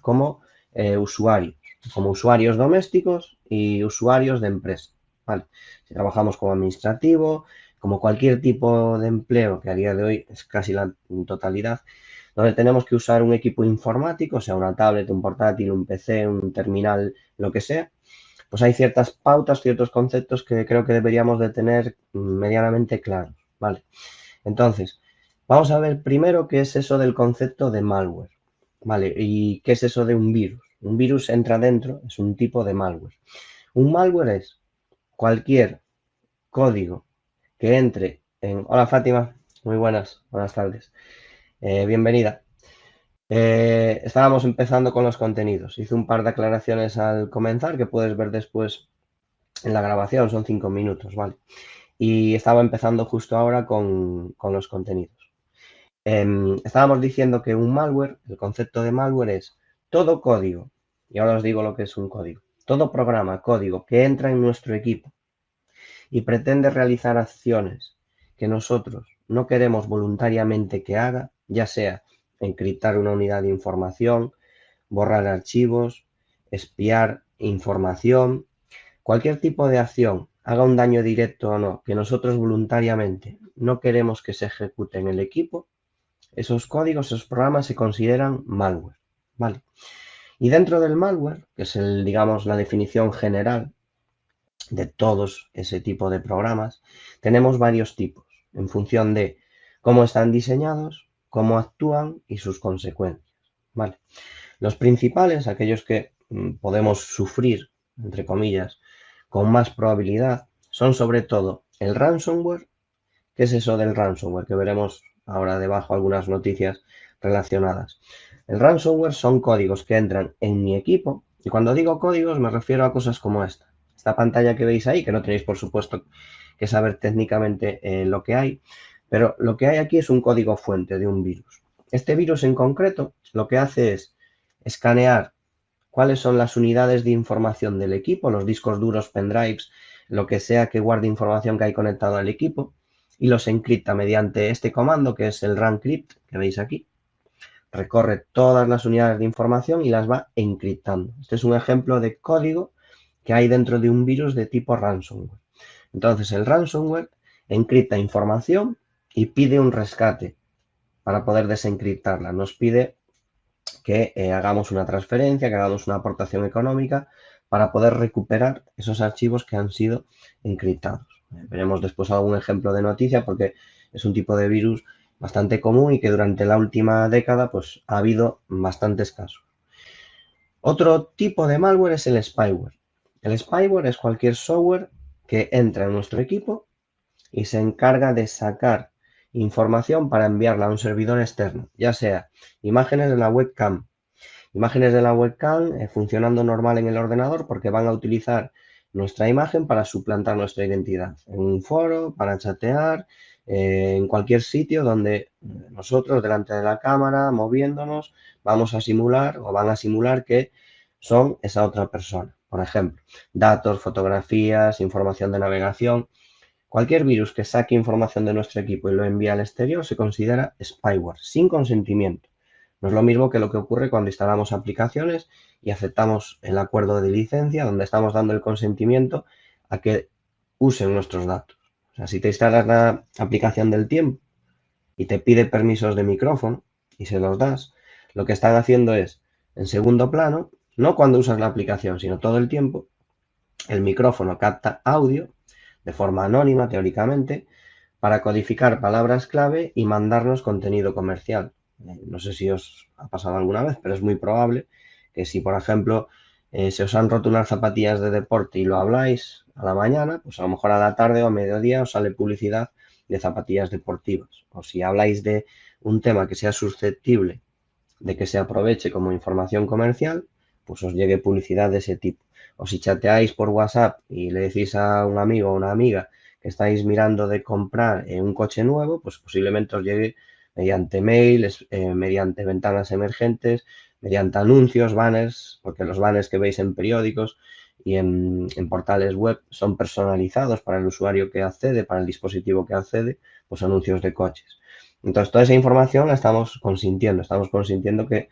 como usuarios domésticos y usuarios de empresa, ¿vale? Si trabajamos como administrativo, como cualquier tipo de empleo, que a día de hoy es casi la totalidad, donde tenemos que usar un equipo informático, sea una tablet, un portátil, un PC, un terminal, lo que sea, pues hay ciertas pautas, ciertos conceptos que creo que deberíamos de tener medianamente claros, ¿vale? Entonces, vamos a ver primero qué es eso del concepto de malware, ¿vale? Y qué es eso de un virus. Un virus entra dentro, es un tipo de malware. Un malware es cualquier código que entre en... Hola Fátima, muy buenas tardes. Bienvenida. Estábamos empezando con los contenidos. Hice un par de aclaraciones al comenzar que puedes ver después en la grabación, son 5 minutos, ¿vale? Y estaba empezando justo ahora con los contenidos. Estábamos diciendo que un malware, el concepto de malware es todo código, y ahora os digo lo que es un código, todo programa, código que entra en nuestro equipo y pretende realizar acciones que nosotros no queremos voluntariamente que haga, ya sea encriptar una unidad de información, borrar archivos, espiar información, cualquier tipo de acción, haga un daño directo o no, que nosotros voluntariamente no queremos que se ejecute en el equipo, esos códigos, esos programas se consideran malware, ¿vale? Y dentro del malware, que es digamos, la definición general de todos ese tipo de programas, tenemos varios tipos en función de cómo están diseñados, cómo actúan y sus consecuencias, ¿vale? Los principales, aquellos que podemos sufrir, entre comillas, con más probabilidad, son sobre todo el ransomware. ¿Qué es eso del ransomware? Que veremos ahora debajo algunas noticias relacionadas. El ransomware son códigos que entran en mi equipo y cuando digo códigos me refiero a cosas como esta. Esta pantalla que veis ahí, que no tenéis por supuesto que saber técnicamente lo que hay, pero lo que hay aquí es un código fuente de un virus. Este virus en concreto lo que hace es escanear cuáles son las unidades de información del equipo, los discos duros, pendrives, lo que sea que guarde información que hay conectado al equipo, y los encripta mediante este comando que es el runcrypt que veis aquí. Recorre todas las unidades de información y las va encriptando. Este es un ejemplo de código que hay dentro de un virus de tipo ransomware. Entonces el ransomware encripta información y pide un rescate para poder desencriptarla. Nos pide que hagamos una transferencia, que hagamos una aportación económica para poder recuperar esos archivos que han sido encriptados. Veremos después algún ejemplo de noticia porque es un tipo de virus bastante común y que durante la última década pues, ha habido bastantes casos. Otro tipo de malware es el spyware. El spyware es cualquier software que entra en nuestro equipo y se encarga de sacar información para enviarla a un servidor externo, ya sea imágenes de la webcam, funcionando normal en el ordenador porque van a utilizar nuestra imagen para suplantar nuestra identidad. En un foro, para chatear, en cualquier sitio donde nosotros delante de la cámara, moviéndonos, vamos a simular o van a simular que son esa otra persona. Por ejemplo, datos, fotografías, información de navegación. Cualquier virus que saque información de nuestro equipo y lo envíe al exterior se considera spyware, sin consentimiento. No es lo mismo que lo que ocurre cuando instalamos aplicaciones y aceptamos el acuerdo de licencia, donde estamos dando el consentimiento a que usen nuestros datos. O sea, si te instalas la aplicación del tiempo y te pide permisos de micrófono y se los das, lo que están haciendo es, en segundo plano, no cuando usas la aplicación, sino todo el tiempo, el micrófono capta audio de forma anónima, teóricamente, para codificar palabras clave y mandarnos contenido comercial. No sé si os ha pasado alguna vez, pero es muy probable que si, por ejemplo, se os han roto unas zapatillas de deporte y lo habláis a la mañana, pues a lo mejor a la tarde o a mediodía os sale publicidad de zapatillas deportivas. O si habláis de un tema que sea susceptible de que se aproveche como información comercial, pues os llegue publicidad de ese tipo. O si chateáis por WhatsApp y le decís a un amigo o una amiga que estáis mirando de comprar un coche nuevo, pues posiblemente os llegue mediante mails, mediante ventanas emergentes, mediante anuncios, banners, porque los banners que veis en periódicos y en portales web son personalizados para el usuario que accede, para el dispositivo que accede, pues anuncios de coches. Entonces, toda esa información la estamos consintiendo que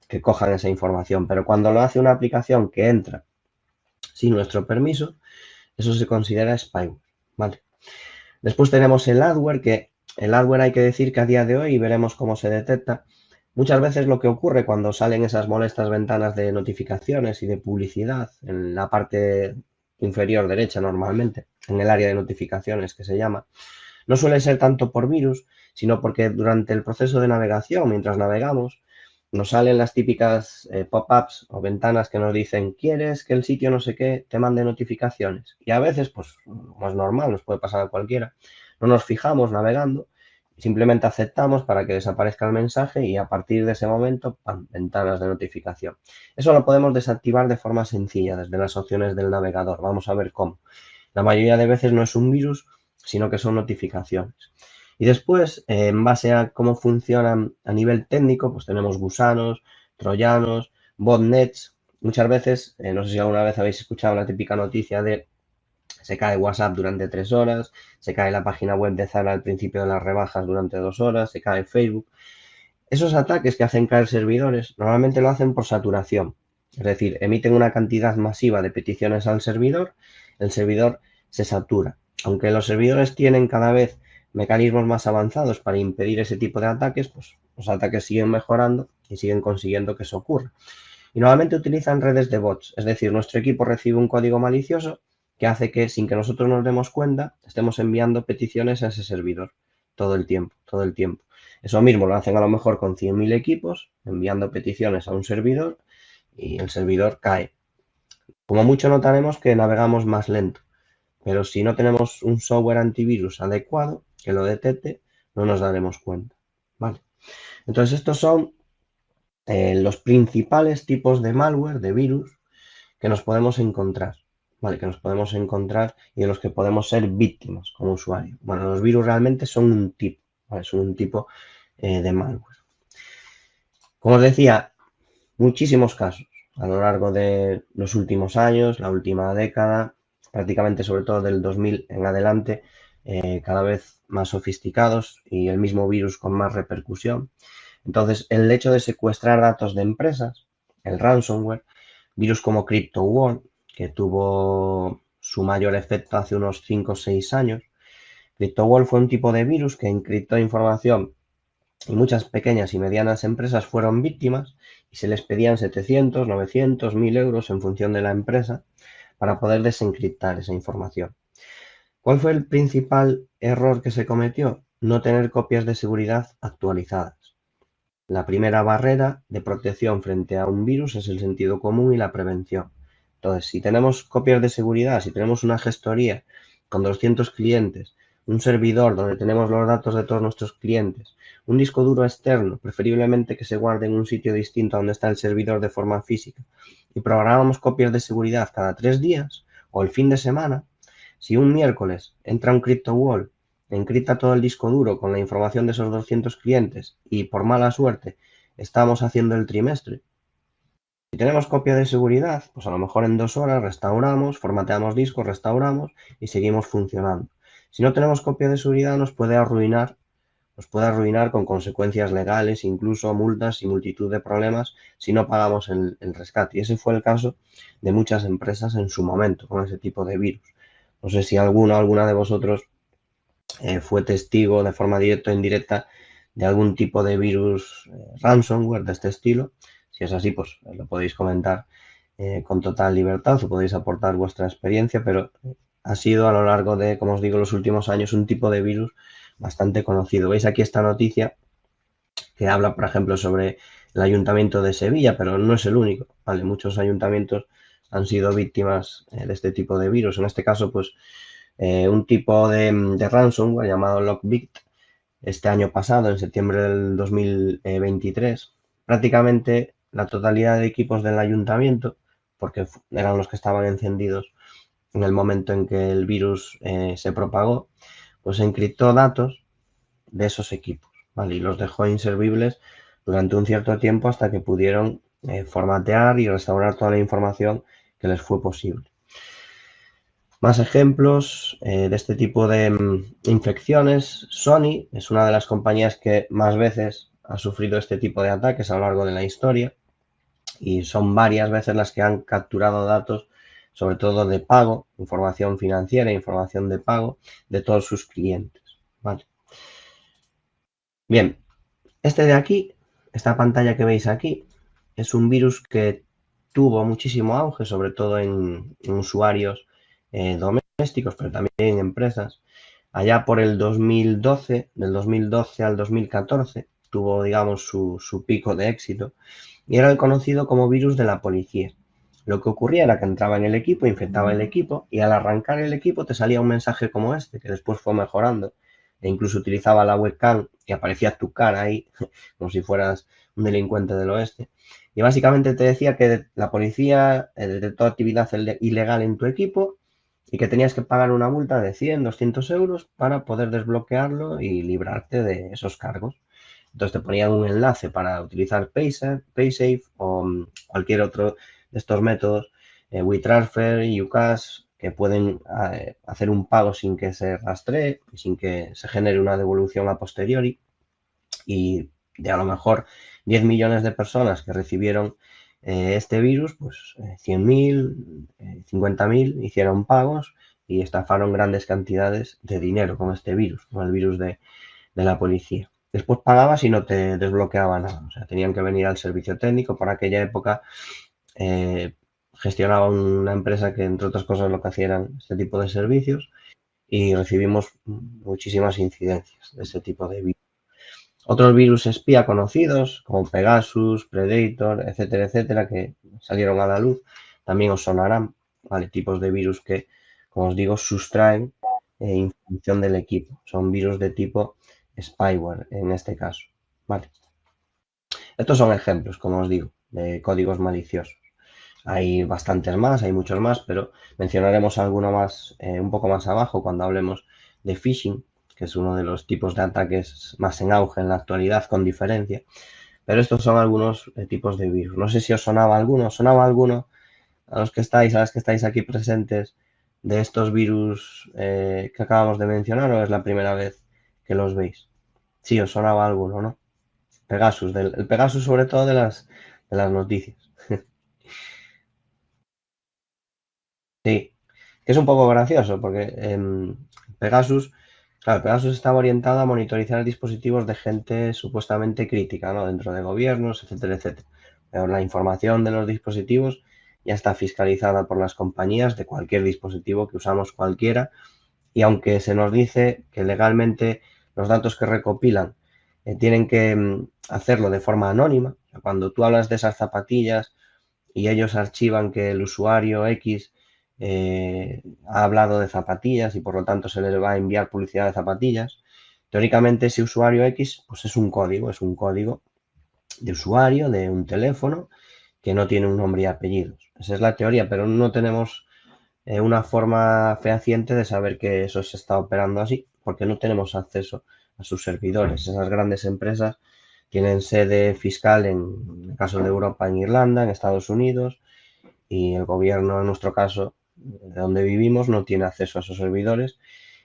que cojan esa información. Pero cuando lo hace una aplicación que entra sin nuestro permiso, eso se considera spyware, ¿vale? Después tenemos el adware, que el adware hay que decir que a día de hoy, y veremos cómo se detecta, muchas veces lo que ocurre cuando salen esas molestas ventanas de notificaciones y de publicidad en la parte inferior derecha normalmente, en el área de notificaciones que se llama, no suele ser tanto por virus, sino porque durante el proceso de navegación, mientras navegamos, nos salen las típicas pop-ups o ventanas que nos dicen, ¿quieres que el sitio no sé qué te mande notificaciones? Y a veces, pues, como es normal, nos puede pasar a cualquiera, no nos fijamos navegando, simplemente aceptamos para que desaparezca el mensaje y a partir de ese momento, ¡pam!, ventanas de notificación. Eso lo podemos desactivar de forma sencilla desde las opciones del navegador. Vamos a ver cómo. La mayoría de veces no es un virus, sino que son notificaciones. Y después, en base a cómo funcionan a nivel técnico, pues tenemos gusanos, troyanos, botnets. Muchas veces, no sé si alguna vez habéis escuchado la típica noticia de se cae WhatsApp durante 3 horas, se cae la página web de Zara al principio de las rebajas durante 2 horas, se cae Facebook. Esos ataques que hacen caer servidores normalmente lo hacen por saturación. Es decir, emiten una cantidad masiva de peticiones al servidor, el servidor se satura. Aunque los servidores tienen cada vez mecanismos más avanzados para impedir ese tipo de ataques, pues los ataques siguen mejorando y siguen consiguiendo que eso ocurra. Y normalmente utilizan redes de bots, es decir, nuestro equipo recibe un código malicioso que hace que, sin que nosotros nos demos cuenta, estemos enviando peticiones a ese servidor todo el tiempo, todo el tiempo. Eso mismo lo hacen a lo mejor con 100.000 equipos, enviando peticiones a un servidor y el servidor cae. Como mucho notaremos que navegamos más lento, pero si no tenemos un software antivirus adecuado que lo detecte, no nos daremos cuenta, ¿vale? Entonces estos son los principales tipos de malware, de virus, que nos podemos encontrar, ¿vale? Que nos podemos encontrar y de los que podemos ser víctimas como usuario. Bueno, los virus realmente son un tipo, ¿vale? Son un tipo de malware. Como os decía, muchísimos casos a lo largo de los últimos años, la última década, prácticamente sobre todo del 2000 en adelante, cada vez más sofisticados y el mismo virus con más repercusión. Entonces, el hecho de secuestrar datos de empresas, el ransomware, virus como CryptoWall, que tuvo su mayor efecto hace unos 5 o 6 años. CryptoWall fue un tipo de virus que encriptó información y muchas pequeñas y medianas empresas fueron víctimas y se les pedían 700, 900, 1000 euros en función de la empresa para poder desencriptar esa información. ¿Cuál fue el principal error que se cometió? No tener copias de seguridad actualizadas. La primera barrera de protección frente a un virus es el sentido común y la prevención. Entonces, si tenemos copias de seguridad, si tenemos una gestoría con 200 clientes, un servidor donde tenemos los datos de todos nuestros clientes, un disco duro externo, preferiblemente que se guarde en un sitio distinto a donde está el servidor de forma física, y programamos copias de seguridad cada 3 días o el fin de semana, si un miércoles entra un CryptoWall, encripta todo el disco duro con la información de esos 200 clientes y por mala suerte estamos haciendo el trimestre, si tenemos copia de seguridad, pues a lo mejor en 2 horas restauramos, formateamos discos, restauramos y seguimos funcionando. Si no tenemos copia de seguridad nos puede arruinar con consecuencias legales, incluso multas y multitud de problemas si no pagamos el rescate. Y ese fue el caso de muchas empresas en su momento con ese tipo de virus. No sé si alguna de vosotros fue testigo de forma directa o indirecta de algún tipo de virus ransomware de este estilo. Si es así, pues lo podéis comentar con total libertad o podéis aportar vuestra experiencia, pero ha sido a lo largo de, como os digo, los últimos años un tipo de virus bastante conocido. Veis aquí esta noticia que habla, por ejemplo, sobre el Ayuntamiento de Sevilla, pero no es el único, ¿vale? Muchos ayuntamientos han sido víctimas de este tipo de virus. En este caso, pues un tipo de ransomware llamado Lockbit este año pasado, en septiembre del 2023, prácticamente la totalidad de equipos del ayuntamiento, porque eran los que estaban encendidos en el momento en que el virus se propagó, pues encriptó datos de esos equipos, ¿vale? Y los dejó inservibles durante un cierto tiempo hasta que pudieron formatear y restaurar toda la información que les fue posible. Más ejemplos de este tipo de infecciones. Sony es una de las compañías que más veces ha sufrido este tipo de ataques a lo largo de la historia y son varias veces las que han capturado datos, sobre todo de pago, información financiera, información de pago de todos sus clientes. ¿Vale? Bien, este de aquí, esta pantalla que veis aquí, es un virus que tuvo muchísimo auge, sobre todo en usuarios domésticos, pero también en empresas. Allá por el 2012, del 2012 al 2014, tuvo, digamos, su pico de éxito y era el conocido como virus de la policía. Lo que ocurría era que entraba en el equipo, infectaba el equipo y al arrancar el equipo te salía un mensaje como este, que después fue mejorando e incluso utilizaba la webcam y aparecía tu cara ahí, como si fueras un delincuente del oeste. Y básicamente te decía que la policía detectó actividad ilegal en tu equipo y que tenías que pagar una multa de 100, 200 euros para poder desbloquearlo y librarte de esos cargos. Entonces te ponían un enlace para utilizar Paysafe o cualquier otro de estos métodos, WeTransfer, Ucash, que pueden hacer un pago sin que se rastree y sin que se genere una devolución a posteriori. Y de a lo mejor 10 millones de personas que recibieron este virus, pues 100.000, 50.000 hicieron pagos y estafaron grandes cantidades de dinero con este virus, con el virus de la policía. Después pagabas y no te desbloqueaba nada. O sea, tenían que venir al servicio técnico. Por aquella época gestionaba una empresa que, entre otras cosas, lo que hacía eran este tipo de servicios y recibimos muchísimas incidencias de ese tipo de virus. Otros virus espía conocidos, como Pegasus, Predator, etcétera, etcétera, que salieron a la luz, también os sonarán, ¿vale? Tipos de virus que, como os digo, sustraen información del equipo. Son virus de tipo spyware, en este caso, ¿vale? Estos son ejemplos, como os digo, de códigos maliciosos. Hay bastantes más, hay muchos más, pero mencionaremos alguno más un poco más abajo cuando hablemos de phishing, que es uno de los tipos de ataques más en auge en la actualidad, con diferencia. Pero estos son algunos tipos de virus. No sé si ¿os sonaba alguno a los que estáis, a las que estáis aquí presentes de estos virus que acabamos de mencionar o es la primera vez que los veis? Sí, os sonaba alguno, ¿no? Pegasus, el Pegasus sobre todo de las noticias. Sí, que es un poco gracioso porque Pegasus, claro, Pegasus estaba orientado a monitorizar dispositivos de gente supuestamente crítica, ¿no? Dentro de gobiernos, etcétera, etcétera. Pero la información de los dispositivos ya está fiscalizada por las compañías de cualquier dispositivo que usamos cualquiera y aunque se nos dice que legalmente los datos que recopilan tienen que hacerlo de forma anónima, o sea, cuando tú hablas de esas zapatillas y ellos archivan que el usuario X ha hablado de zapatillas y por lo tanto se les va a enviar publicidad de zapatillas. Teóricamente ese usuario X pues es un código de usuario de un teléfono que no tiene un nombre y apellidos. Esa es la teoría, pero no tenemos una forma fehaciente de saber que eso se está operando así, porque no tenemos acceso a sus servidores. Esas grandes empresas tienen sede fiscal en el caso de Europa, en Irlanda, en Estados Unidos, y el gobierno, en nuestro caso, de donde vivimos, no tiene acceso a esos servidores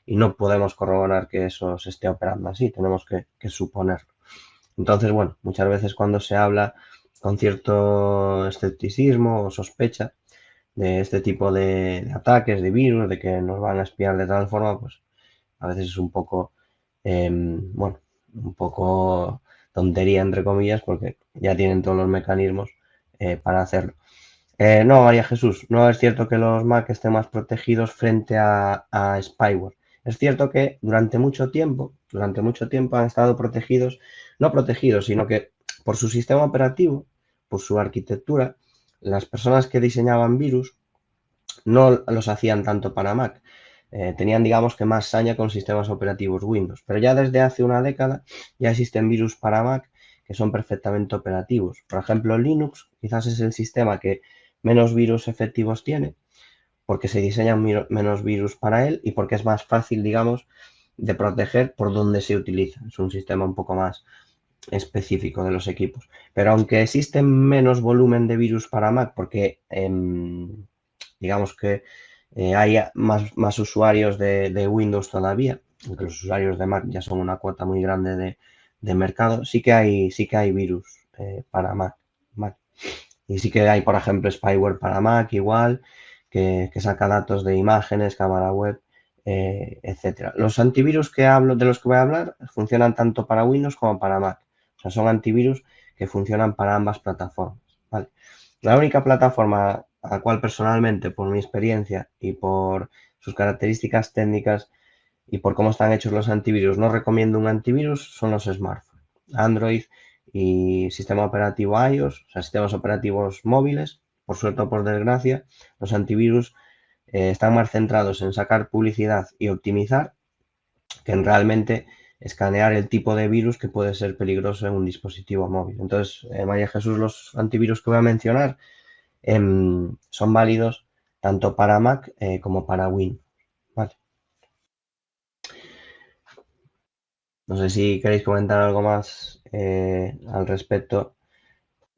y no podemos corroborar que eso se esté operando así, tenemos que suponerlo. Entonces, bueno, muchas veces cuando se habla con cierto escepticismo o sospecha de este tipo de ataques, de virus, de que nos van a espiar de tal forma, pues a veces es un poco, bueno, un poco tontería, entre comillas, porque ya tienen todos los mecanismos para hacerlo. No, María Jesús, no es cierto que los Mac estén más protegidos frente a spyware. Es cierto que durante mucho tiempo han estado protegidos, no protegidos, sino que por su sistema operativo, por su arquitectura, las personas que diseñaban virus no los hacían tanto para Mac. Tenían, digamos, que más saña con sistemas operativos Windows. Pero ya desde hace una década ya existen virus para Mac que son perfectamente operativos. Por ejemplo, Linux quizás es el sistema que menos virus efectivos tiene, porque se diseñan menos virus para él y porque es más fácil, digamos, de proteger por donde se utiliza. Es un sistema un poco más específico de los equipos. Pero aunque existe menos volumen de virus para Mac, porque digamos que hay más usuarios de Windows todavía, aunque los usuarios de Mac ya son una cuota muy grande de mercado, sí que hay virus para Mac, ¿vale? Y sí que hay, por ejemplo, spyware para Mac igual, que saca datos de imágenes, cámara web, etcétera. Los antivirus de los que voy a hablar funcionan tanto para Windows como para Mac. O sea, son antivirus que funcionan para ambas plataformas, ¿vale? La única plataforma a la cual personalmente, por mi experiencia y por sus características técnicas y por cómo están hechos los antivirus, no recomiendo un antivirus, son los smartphones, Android y sistema operativo iOS, o sea, sistemas operativos móviles. Por suerte o por desgracia, los antivirus están más centrados en sacar publicidad y optimizar que en realmente escanear el tipo de virus que puede ser peligroso en un dispositivo móvil. Entonces, María Jesús, los antivirus que voy a mencionar son válidos tanto para Mac como para Windows. ¿Vale? No sé si queréis comentar algo más al respecto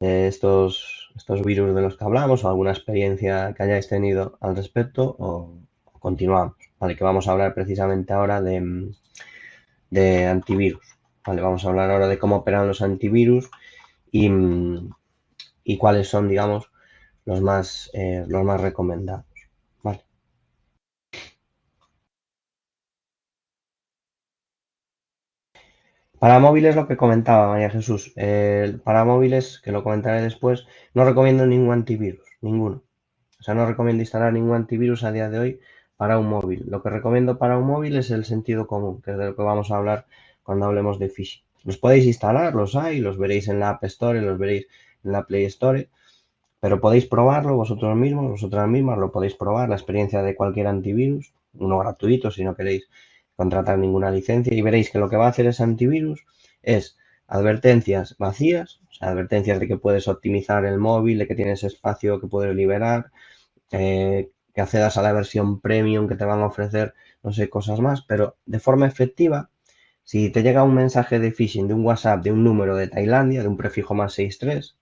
de estos virus de los que hablamos o alguna experiencia que hayáis tenido al respecto o continuamos. Vale, que vamos a hablar precisamente ahora de antivirus. Vale, vamos a hablar ahora de cómo operan los antivirus y cuáles son, digamos, los más recomendados. Vale. Para móviles, lo que comentaba María Jesús, para móviles, que lo comentaré después, no recomiendo ningún antivirus, ninguno. O sea, no recomiendo instalar ningún antivirus a día de hoy para un móvil. Lo que recomiendo para un móvil es el sentido común, que es de lo que vamos a hablar cuando hablemos de phishing. Los podéis instalar, los hay, los veréis en la App Store, los veréis en la Play Store, pero podéis probarlo vosotros mismos, vosotras mismas, lo podéis probar, la experiencia de cualquier antivirus, uno gratuito si no queréis contratar ninguna licencia, y veréis que lo que va a hacer ese antivirus es advertencias vacías, o sea, advertencias de que puedes optimizar el móvil, de que tienes espacio que puedes liberar, que accedas a la versión premium que te van a ofrecer, no sé, cosas más, pero de forma efectiva, si te llega un mensaje de phishing de un WhatsApp de un número de Tailandia, de un prefijo más 63,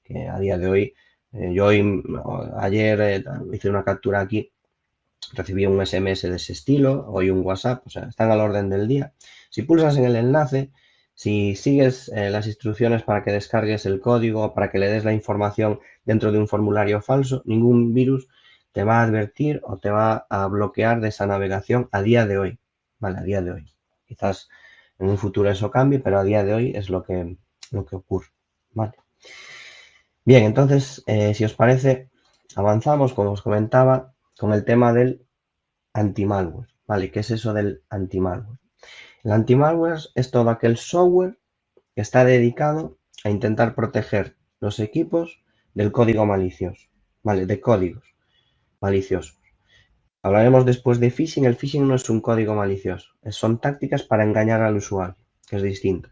que a día de hoy, ayer hice una captura aquí, recibí un SMS de ese estilo, hoy un WhatsApp, o sea, están al orden del día. Si pulsas en el enlace, si sigues las instrucciones para que descargues el código, para que le des la información dentro de un formulario falso, ningún virus te va a advertir o te va a bloquear de esa navegación a día de hoy. Vale, a día de hoy. Quizás en un futuro eso cambie, pero a día de hoy es lo que ocurre. Vale. Bien, entonces, si os parece, avanzamos, como os comentaba, con el tema del anti-malware. ¿Vale? ¿Qué es eso del anti-malware? El anti-malware es todo aquel software que está dedicado a intentar proteger los equipos del código malicioso. ¿Vale? De códigos maliciosos. Hablaremos después de phishing. El phishing no es un código malicioso. Son tácticas para engañar al usuario, que es distinto.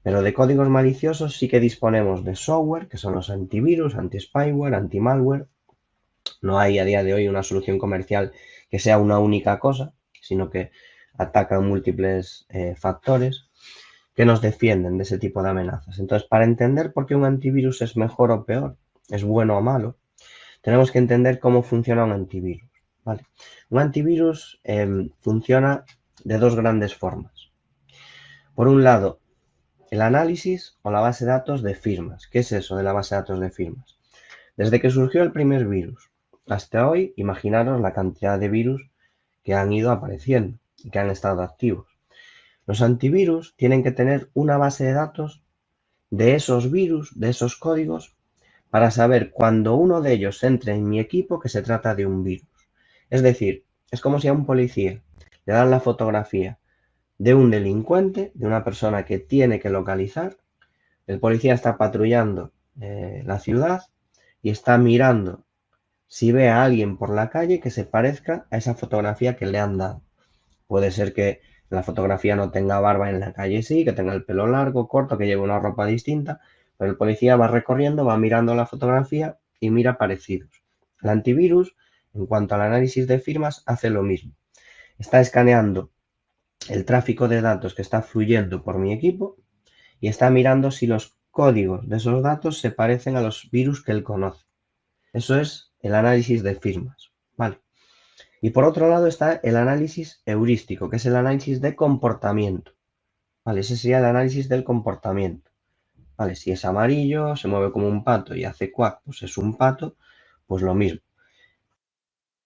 Pero de códigos maliciosos sí que disponemos de software, que son los antivirus, anti-spyware, anti-malware. No hay a día de hoy una solución comercial que sea una única cosa, sino que atacan múltiples factores que nos defienden de ese tipo de amenazas. Entonces, para entender por qué un antivirus es mejor o peor, es bueno o malo, tenemos que entender cómo funciona un antivirus. ¿Vale? Un antivirus funciona de dos grandes formas. Por un lado, el análisis o la base de datos de firmas. ¿Qué es eso de la base de datos de firmas? Desde que surgió el primer virus hasta hoy, imaginaros la cantidad de virus que han ido apareciendo y que han estado activos. Los antivirus tienen que tener una base de datos de esos virus, de esos códigos, para saber cuando uno de ellos entre en mi equipo que se trata de un virus. Es decir, es como si a un policía le dan la fotografía de un delincuente, de una persona que tiene que localizar. El policía está patrullando la ciudad y está mirando si ve a alguien por la calle que se parezca a esa fotografía que le han dado. Puede ser que la fotografía no tenga barba en la calle, sí, que tenga el pelo largo, corto, que lleve una ropa distinta, pero el policía va recorriendo, va mirando la fotografía y mira parecidos. El antivirus, en cuanto al análisis de firmas, hace lo mismo. Está escaneando el tráfico de datos que está fluyendo por mi equipo y está mirando si los códigos de esos datos se parecen a los virus que él conoce. Eso es el análisis de firmas. Vale. Y por otro lado está el análisis heurístico, que es el análisis de comportamiento. ¿vale? Ese sería el análisis del comportamiento, ¿vale? Si es amarillo, se mueve como un pato y hace cuac, pues es un pato, pues lo mismo.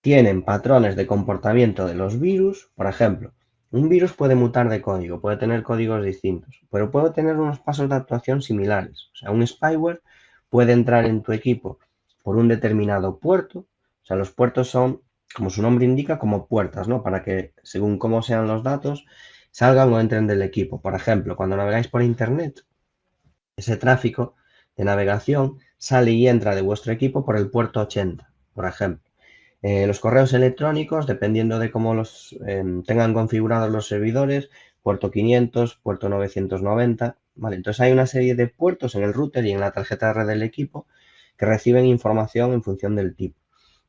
Tienen patrones de comportamiento de los virus, por ejemplo, un virus puede mutar de código, puede tener códigos distintos, pero puede tener unos pasos de actuación similares. O sea, un spyware puede entrar en tu equipo por un determinado puerto. O sea, los puertos son, como su nombre indica, como puertas, ¿no? Para que, según cómo sean los datos, salgan o entren del equipo. Por ejemplo, cuando navegáis por Internet, ese tráfico de navegación sale y entra de vuestro equipo por el puerto 80, por ejemplo. Los correos electrónicos, dependiendo de cómo los tengan configurados los servidores, puerto 500, puerto 990, ¿vale? Entonces hay una serie de puertos en el router y en la tarjeta de red del equipo que reciben información en función del tipo.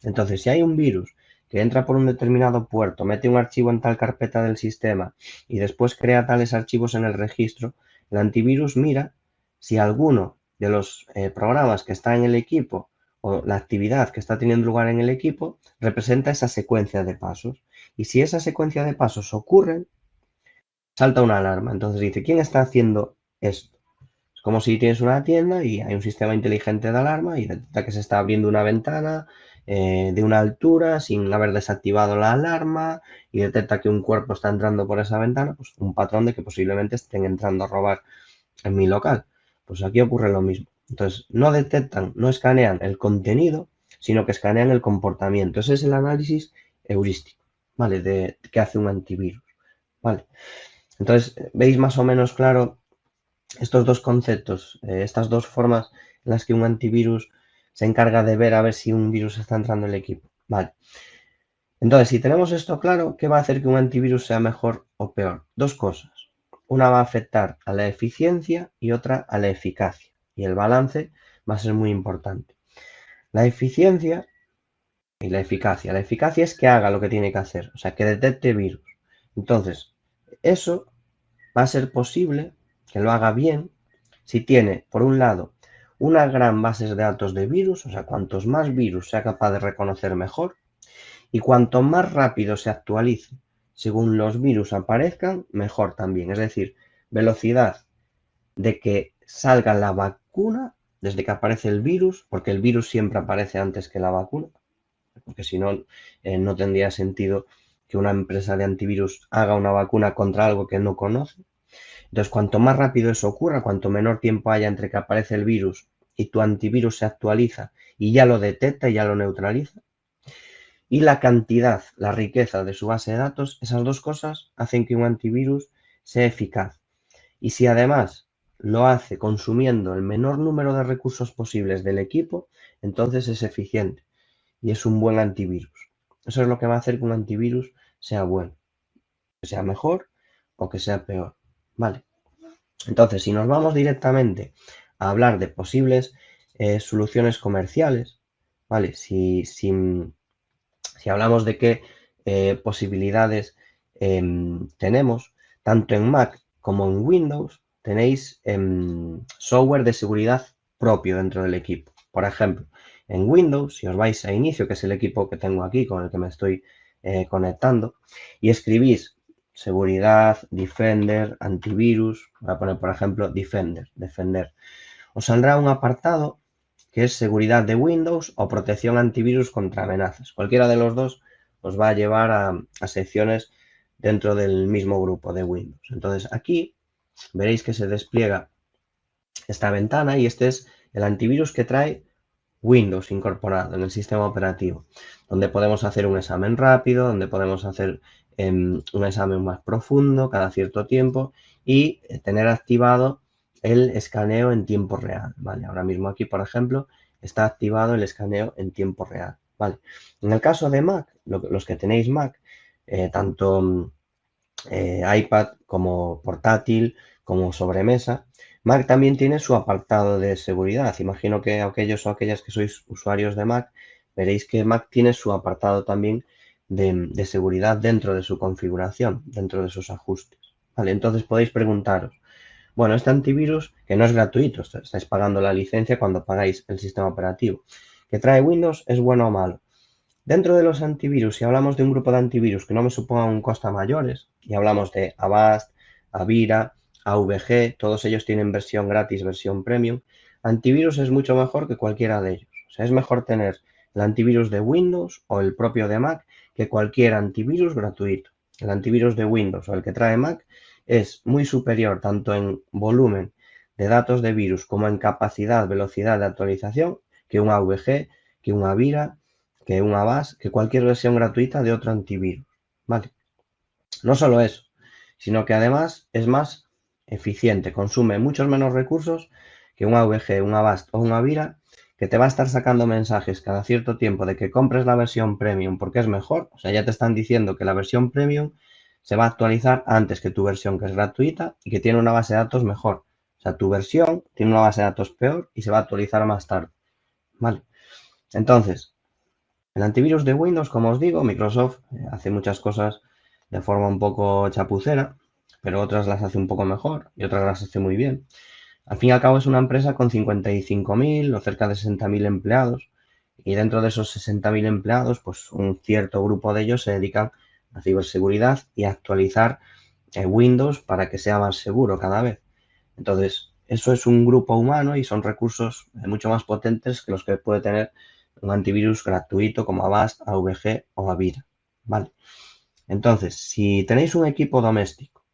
Entonces, si hay un virus que entra por un determinado puerto, mete un archivo en tal carpeta del sistema y después crea tales archivos en el registro, el antivirus mira si alguno de los programas que está en el equipo o la actividad que está teniendo lugar en el equipo representa esa secuencia de pasos. Y si esa secuencia de pasos ocurre, salta una alarma. Entonces dice, ¿quién está haciendo esto? Es como si tienes una tienda y hay un sistema inteligente de alarma y detecta que se está abriendo una ventana de una altura sin haber desactivado la alarma y detecta que un cuerpo está entrando por esa ventana, pues un patrón de que posiblemente estén entrando a robar en mi local. Pues aquí ocurre lo mismo. Entonces, no detectan, no escanean el contenido, sino que escanean el comportamiento. Ese es el análisis heurístico, ¿vale? De que hace un antivirus, ¿vale? Entonces, veis más o menos claro estos dos conceptos, estas dos formas en las que un antivirus se encarga de ver a ver si un virus está entrando en el equipo. Vale. Entonces, si tenemos esto claro, ¿qué va a hacer que un antivirus sea mejor o peor? Dos cosas. Una va a afectar a la eficiencia y otra a la eficacia. Y el balance va a ser muy importante. La eficiencia y la eficacia. La eficacia es que haga lo que tiene que hacer, o sea, que detecte virus. Entonces, eso va a ser posible que lo haga bien si tiene, por un lado, una gran base de datos de virus, o sea, cuantos más virus sea capaz de reconocer mejor, y cuanto más rápido se actualice según los virus aparezcan, mejor también. Es decir, velocidad de que salga la vacuna desde que aparece el virus, porque el virus siempre aparece antes que la vacuna, porque si no, no tendría sentido que una empresa de antivirus haga una vacuna contra algo que no conoce. Entonces, cuanto más rápido eso ocurra, cuanto menor tiempo haya entre que aparece el virus y tu antivirus se actualiza y ya lo detecta y ya lo neutraliza, y la cantidad, la riqueza de su base de datos, esas dos cosas hacen que un antivirus sea eficaz. Y si además lo hace consumiendo el menor número de recursos posibles del equipo, entonces es eficiente y es un buen antivirus. Eso es lo que va a hacer que un antivirus sea bueno, que sea mejor o que sea peor. Vale. Entonces, si nos vamos directamente a hablar de posibles soluciones comerciales, ¿vale? Si hablamos de qué posibilidades tenemos, tanto en Mac como en Windows, tenéis software de seguridad propio dentro del equipo. Por ejemplo, en Windows, si os vais a inicio, que es el equipo que tengo aquí con el que me estoy conectando, y escribís seguridad, Defender, antivirus, voy a poner por ejemplo Defender, os saldrá un apartado que es seguridad de Windows o protección antivirus contra amenazas. Cualquiera de los dos os va a llevar a secciones dentro del mismo grupo de Windows. Entonces aquí veréis que se despliega esta ventana y este es el antivirus que trae Windows incorporado en el sistema operativo, donde podemos hacer un examen rápido, donde podemos hacer un examen más profundo cada cierto tiempo y tener activado el escaneo en tiempo real, ¿vale? Ahora mismo aquí, por ejemplo, está activado el escaneo en tiempo real, ¿vale? En el caso de Mac, los que tenéis Mac, tanto iPad como portátil, como sobremesa, Mac también tiene su apartado de seguridad. Imagino que aquellos o aquellas que sois usuarios de Mac, veréis que Mac tiene su apartado también de seguridad dentro de su configuración, dentro de sus ajustes. Vale, entonces podéis preguntaros, bueno, este antivirus, que no es gratuito, estáis pagando la licencia cuando pagáis el sistema operativo, que trae Windows, ¿es bueno o malo? Dentro de los antivirus, si hablamos de un grupo de antivirus que no me suponga un coste mayores, y hablamos de Avast, Avira, AVG, todos ellos tienen versión gratis, versión premium. Antivirus es mucho mejor que cualquiera de ellos. O sea, es mejor tener el antivirus de Windows o el propio de Mac que cualquier antivirus gratuito. El antivirus de Windows o el que trae Mac es muy superior tanto en volumen de datos de virus como en capacidad, velocidad de actualización que un AVG, que un Avira, que un Avast, que cualquier versión gratuita de otro antivirus. ¿Vale? No solo eso, sino que además es más eficiente, consume muchos menos recursos que un AVG, un Avast o un Avira, que te va a estar sacando mensajes cada cierto tiempo de que compres la versión premium porque es mejor. O sea, ya te están diciendo que la versión premium se va a actualizar antes que tu versión, que es gratuita y que tiene una base de datos mejor. O sea, tu versión tiene una base de datos peor y se va a actualizar más tarde. ¿Vale? Entonces, el antivirus de Windows, como os digo, Microsoft hace muchas cosas de forma un poco chapucera, pero otras las hace un poco mejor y otras las hace muy bien. Al fin y al cabo es una empresa con 55.000 o cerca de 60.000 empleados y dentro de esos 60.000 empleados, pues un cierto grupo de ellos se dedican a ciberseguridad y a actualizar Windows para que sea más seguro cada vez. Entonces, eso es un grupo humano y son recursos mucho más potentes que los que puede tener un antivirus gratuito como Avast, AVG o Avira. ¿Vale? Entonces, si tenéis un equipo doméstico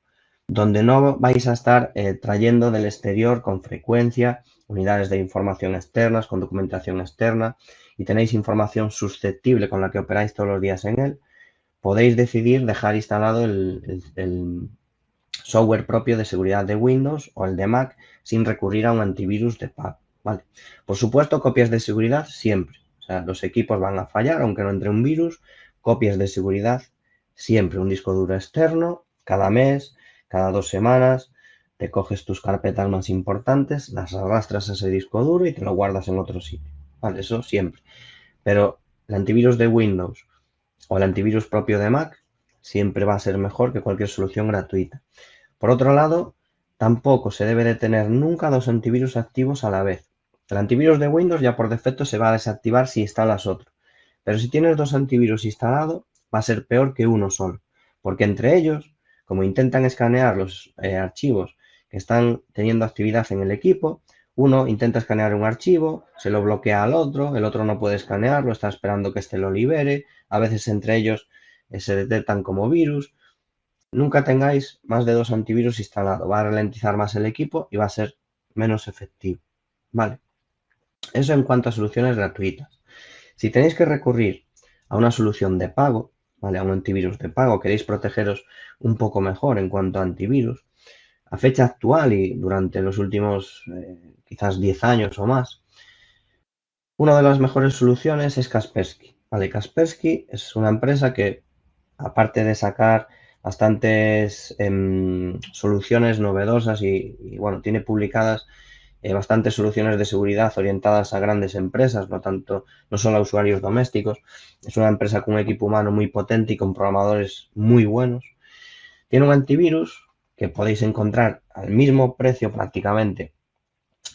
donde no vais a estar trayendo del exterior con frecuencia unidades de información externas, con documentación externa y tenéis información susceptible con la que operáis todos los días en él, podéis decidir dejar instalado el software propio de seguridad de Windows o el de Mac sin recurrir a un antivirus de pago. ¿Vale? Por supuesto, copias de seguridad siempre. O sea, los equipos van a fallar aunque no entre un virus. Copias de seguridad siempre. Un disco duro externo cada mes, cada 2 semanas. Te coges tus carpetas más importantes, las arrastras a ese disco duro y te lo guardas en otro sitio. ¿Vale? Eso siempre. Pero el antivirus de Windows o el antivirus propio de Mac siempre va a ser mejor que cualquier solución gratuita. Por otro lado, tampoco se debe de tener nunca dos antivirus activos a la vez. El antivirus de Windows ya por defecto se va a desactivar si instalas otro. Pero si tienes dos antivirus instalados, va a ser peor que uno solo. Porque entre ellos, como intentan escanear los archivos que están teniendo actividad en el equipo, uno intenta escanear un archivo, se lo bloquea al otro, el otro no puede escanearlo, está esperando que éste lo libere, a veces entre ellos se detectan como virus. Nunca tengáis más de dos antivirus instalados, va a ralentizar más el equipo y va a ser menos efectivo. Vale, eso en cuanto a soluciones gratuitas. Si tenéis que recurrir a una solución de pago, ¿vale? A un antivirus de pago, queréis protegeros un poco mejor en cuanto a antivirus, a fecha actual y durante los últimos quizás 10 años o más, una de las mejores soluciones es Kaspersky. ¿Vale? Kaspersky es una empresa que, aparte de sacar bastantes soluciones novedosas bueno, tiene publicadas bastantes soluciones de seguridad orientadas a grandes empresas, no solo a usuarios domésticos. Es una empresa con un equipo humano muy potente y con programadores muy buenos. Tiene un antivirus que podéis encontrar al mismo precio prácticamente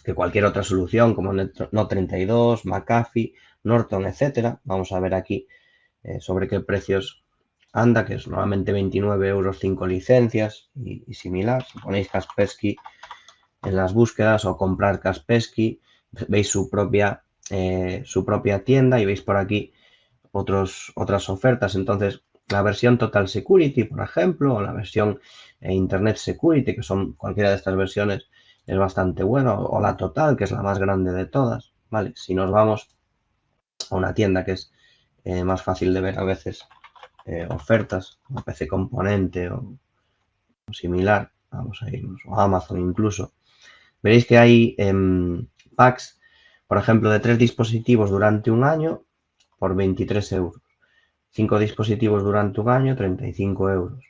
que cualquier otra solución como No32, McAfee, Norton, etcétera. Vamos a ver aquí sobre qué precios anda, que es normalmente 29 euros 5 licencias y similar. Si ponéis Kaspersky en las búsquedas o comprar Kaspersky, veis su propia tienda y veis por aquí otras ofertas. Entonces, la versión Total Security, por ejemplo, o la versión Internet Security, que son cualquiera de estas versiones, es bastante buena, o la Total, que es la más grande de todas. ¿Vale? Si nos vamos a una tienda que es más fácil de ver a veces ofertas, como PC Componente o similar, vamos a irnos, o Amazon incluso, veréis que hay packs, por ejemplo, de 3 dispositivos durante un año por 23 euros. 5 dispositivos durante un año, 35 euros.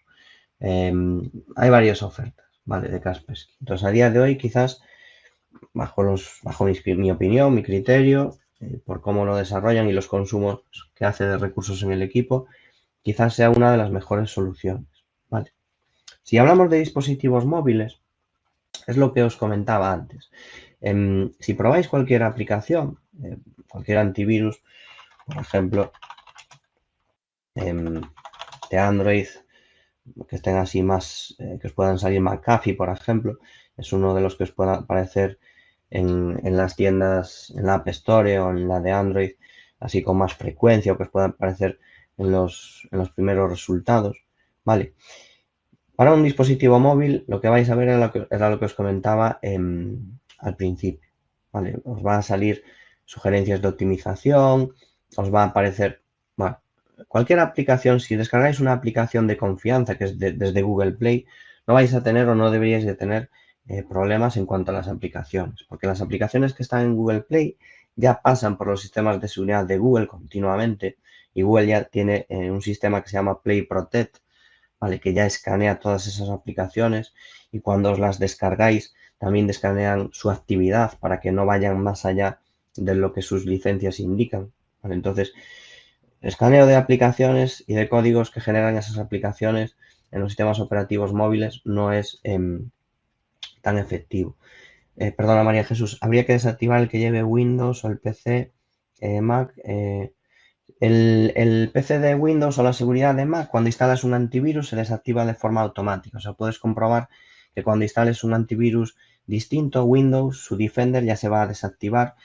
Hay varias ofertas, ¿vale? De Kaspersky. Entonces, a día de hoy, quizás, bajo mi opinión, mi criterio, por cómo lo desarrollan y los consumos que hace de recursos en el equipo, quizás sea una de las mejores soluciones, ¿vale? Si hablamos de dispositivos móviles, es lo que os comentaba antes. Si probáis cualquier aplicación, cualquier antivirus, por ejemplo, de Android, que estén así más, que os puedan salir McAfee, por ejemplo, es uno de los que os pueda aparecer en las tiendas, en la App Store o en la de Android, así con más frecuencia, o que os pueda aparecer en los primeros resultados, ¿vale? Para un dispositivo móvil, lo que vais a ver era lo que os comentaba al principio, ¿vale? Os va a salir sugerencias de optimización, os va a aparecer, bueno, cualquier aplicación, si descargáis una aplicación de confianza que es desde Google Play, no vais a tener o no deberíais de tener problemas en cuanto a las aplicaciones, porque las aplicaciones que están en Google Play ya pasan por los sistemas de seguridad de Google continuamente y Google ya tiene un sistema que se llama Play Protect, ¿vale? Que ya escanea todas esas aplicaciones y cuando os las descargáis también escanean su actividad para que no vayan más allá de lo que sus licencias indican, ¿vale? Entonces, escaneo de aplicaciones y de códigos que generan esas aplicaciones en los sistemas operativos móviles no es tan efectivo. Perdona, María Jesús, habría que desactivar el que lleve Windows o el PC, Mac. El PC de Windows o la seguridad de Mac, cuando instalas un antivirus, se desactiva de forma automática. O sea, puedes comprobar que cuando instales un antivirus distinto, Windows, su Defender ya se va a desactivar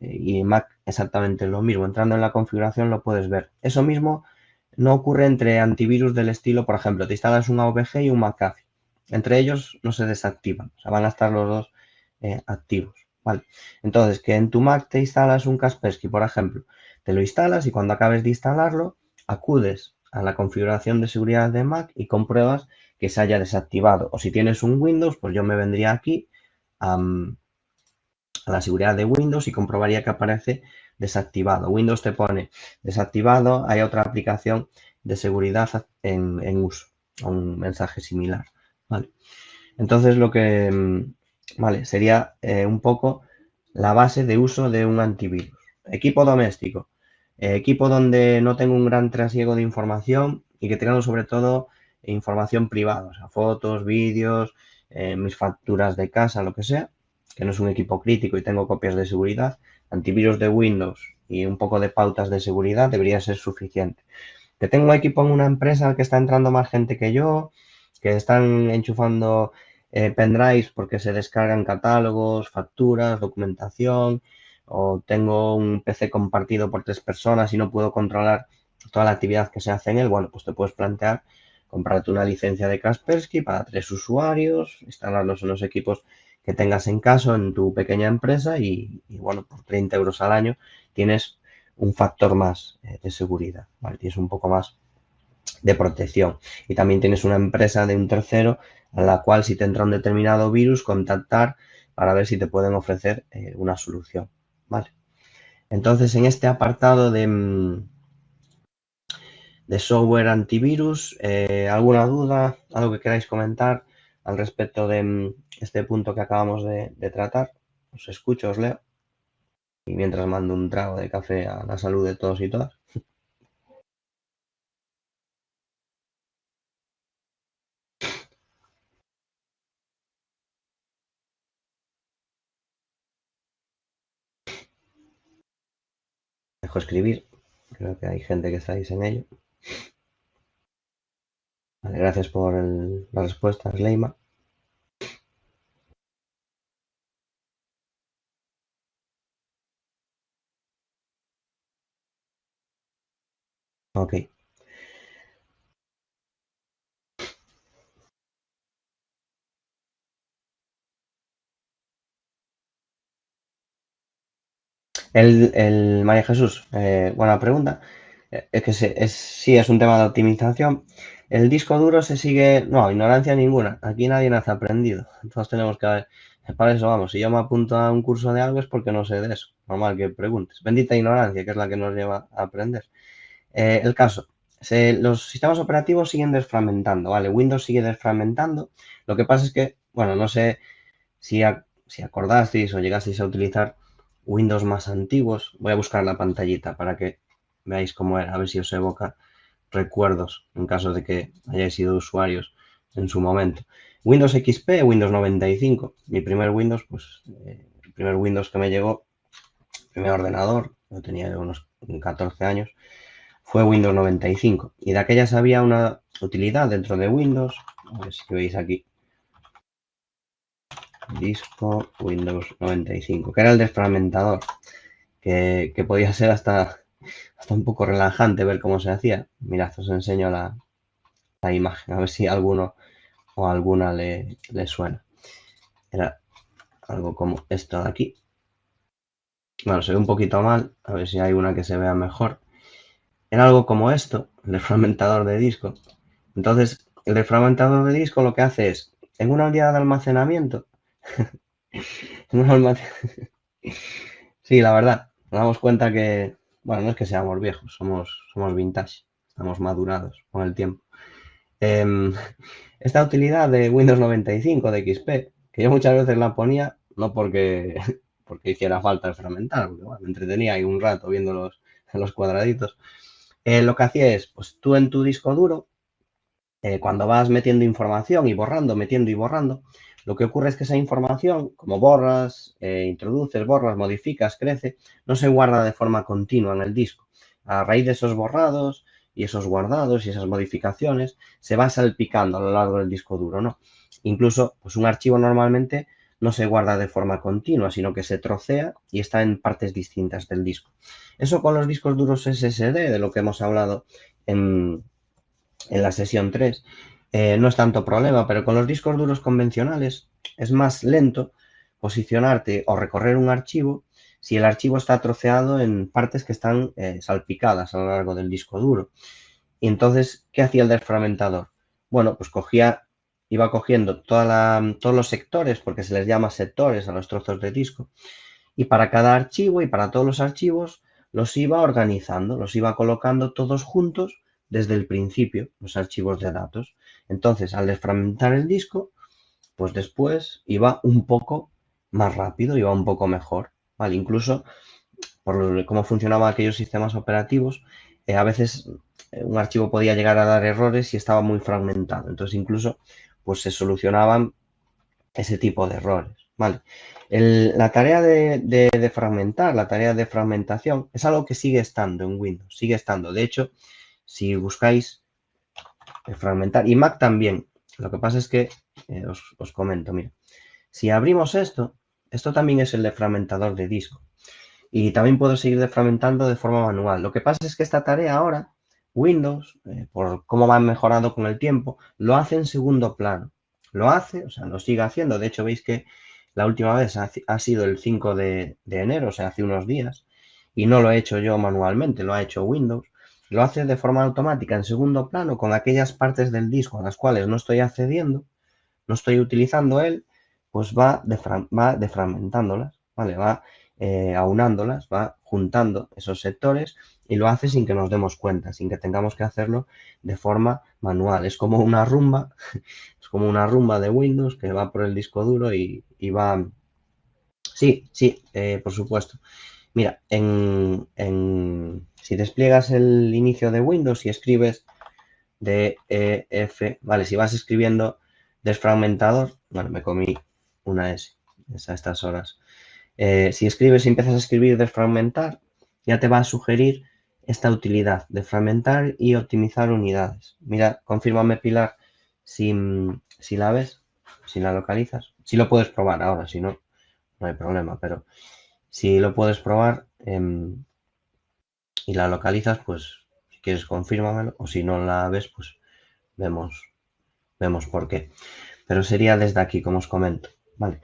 y Mac exactamente lo mismo. Entrando en la configuración lo puedes ver. Eso mismo no ocurre entre antivirus del estilo, por ejemplo, te instalas un AVG y un McAfee. Entre ellos no se desactivan, o sea, van a estar los dos activos. ¿Vale? Entonces, que en tu Mac te instalas un Kaspersky, por ejemplo, te lo instalas y cuando acabes de instalarlo, acudes a la configuración de seguridad de Mac y compruebas que se haya desactivado. O si tienes un Windows, pues yo me vendría aquí a la seguridad de Windows y comprobaría que aparece desactivado. Windows te pone desactivado, hay otra aplicación de seguridad en uso, un mensaje similar. ¿Vale? Entonces lo que vale, sería un poco la base de uso de un antivirus. Equipo doméstico. Equipo donde no tengo un gran trasiego de información y que tenga sobre todo información privada, o sea, fotos, vídeos, mis facturas de casa, lo que sea, que no es un equipo crítico y tengo copias de seguridad, antivirus de Windows y un poco de pautas de seguridad debería ser suficiente. Que tengo equipo en una empresa que está entrando más gente que yo, que están enchufando pendrives porque se descargan catálogos, facturas, documentación, o tengo un PC compartido por 3 personas y no puedo controlar toda la actividad que se hace en él, bueno, pues te puedes plantear comprarte una licencia de Kaspersky para 3 usuarios, instalarlos en los equipos que tengas en caso en tu pequeña empresa y bueno, por 30 euros al año tienes un factor más de seguridad, ¿vale? Tienes un poco más de protección. Y también tienes una empresa de un tercero a la cual si te entra un determinado virus, contactar para ver si te pueden ofrecer una solución, ¿vale? Entonces, en este apartado de software antivirus, ¿alguna duda, algo que queráis comentar al respecto de este punto que acabamos de tratar? Os escucho, os leo. Y mientras mando un trago de café a la salud de todos y todas. Dejo escribir. Creo que hay gente que estáis en ello. Vale, gracias por la respuesta, Sleima. Ok. María Jesús, buena pregunta. Es que sí, es un tema de optimización. El disco duro se sigue, no, ignorancia ninguna. Aquí nadie nace aprendido. Todos tenemos que, para eso vamos, si yo me apunto a un curso de algo es porque no sé de eso. Normal que preguntes. Bendita ignorancia, que es la que nos lleva a aprender. El caso, los sistemas operativos siguen desfragmentando, ¿vale? Windows sigue desfragmentando. Lo que pasa es que, bueno, no sé si acordasteis o llegasteis a utilizar Windows más antiguos. Voy a buscar la pantallita para que veáis cómo era, a ver si os evoca recuerdos en caso de que hayáis sido usuarios en su momento. Windows XP, Windows 95. Mi primer Windows, pues el primer Windows que me llegó, primer ordenador, yo tenía unos 14 años, fue Windows 95. Y de aquellas había una utilidad dentro de Windows, a ver si veis aquí, disco Windows 95, que era el desfragmentador, que podía ser hasta un poco relajante ver cómo se hacía. Mirad, os enseño la imagen, a ver si a alguno o a alguna le suena. Era algo como esto de aquí. Bueno, se ve un poquito mal, a ver si hay una que se vea mejor. Era algo como esto, el desfragmentador de disco. Entonces, el desfragmentador de disco lo que hace es, en una unidad de almacenamiento, en un sí, la verdad, nos damos cuenta que, bueno, no es que seamos viejos, somos vintage, estamos madurados con el tiempo. Em, esta utilidad de Windows 95, de XP, que yo muchas veces la ponía, no porque hiciera falta el fragmentar, porque bueno, me entretenía ahí un rato viendo los cuadraditos. Lo que hacía es, pues tú en tu disco duro, cuando vas metiendo información y borrando, metiendo y borrando, lo que ocurre es que esa información, como borras, introduces, borras, modificas, crece, no se guarda de forma continua en el disco. A raíz de esos borrados y esos guardados y esas modificaciones, se va salpicando a lo largo del disco duro, ¿no? Incluso, pues un archivo normalmente no se guarda de forma continua, sino que se trocea y está en partes distintas del disco. Eso con los discos duros SSD, de lo que hemos hablado en, en la sesión 3, no es tanto problema, pero con los discos duros convencionales es más lento posicionarte o recorrer un archivo si el archivo está troceado en partes que están salpicadas a lo largo del disco duro. Y entonces, ¿qué hacía el desfragmentador? Bueno, pues iba cogiendo todos los sectores, porque se les llama sectores a los trozos de disco, y para cada archivo y para todos los archivos los iba organizando, los iba colocando todos juntos desde el principio, los archivos de datos. Entonces, al desfragmentar el disco, pues después iba un poco más rápido, iba un poco mejor, ¿vale? Incluso por cómo funcionaban aquellos sistemas operativos, a veces un archivo podía llegar a dar errores si estaba muy fragmentado. Entonces, incluso, pues se solucionaban ese tipo de errores, ¿vale? La tarea de fragmentar, la tarea de fragmentación, es algo que sigue estando en Windows, sigue estando. De hecho, si buscáis fragmentar, y Mac también, lo que pasa es que, os comento, mira, si abrimos esto también es el de fragmentador de disco. Y también puedo seguir defragmentando de forma manual. Lo que pasa es que esta tarea ahora, Windows, por cómo va mejorando con el tiempo, lo hace en segundo plano. Lo hace, o sea, lo sigue haciendo. De hecho, veis que la última vez ha sido el 5 de enero, o sea, hace unos días, y no lo he hecho yo manualmente, lo ha hecho Windows. Lo hace de forma automática en segundo plano con aquellas partes del disco a las cuales no estoy accediendo, no estoy utilizando él, pues va defragmentándolas, ¿vale? Va aunándolas, va juntando esos sectores y lo hace sin que nos demos cuenta, sin que tengamos que hacerlo de forma manual. Es como una rumba, es como una rumba de Windows que va por el disco duro y va... Sí, sí, por supuesto. Mira, si despliegas el inicio de Windows y escribes DEF, vale, si vas escribiendo desfragmentador, bueno, me comí una S a estas horas. Si empiezas a escribir desfragmentar, ya te va a sugerir esta utilidad de fragmentar y optimizar unidades. Mira, confírmame, Pilar, si la ves, si la localizas. Si lo puedes probar ahora, si no, no hay problema, pero si lo puedes probar y la localizas, pues si quieres confírmamelo, o si no la ves, pues vemos, vemos por qué. Pero sería desde aquí, como os comento. Vale.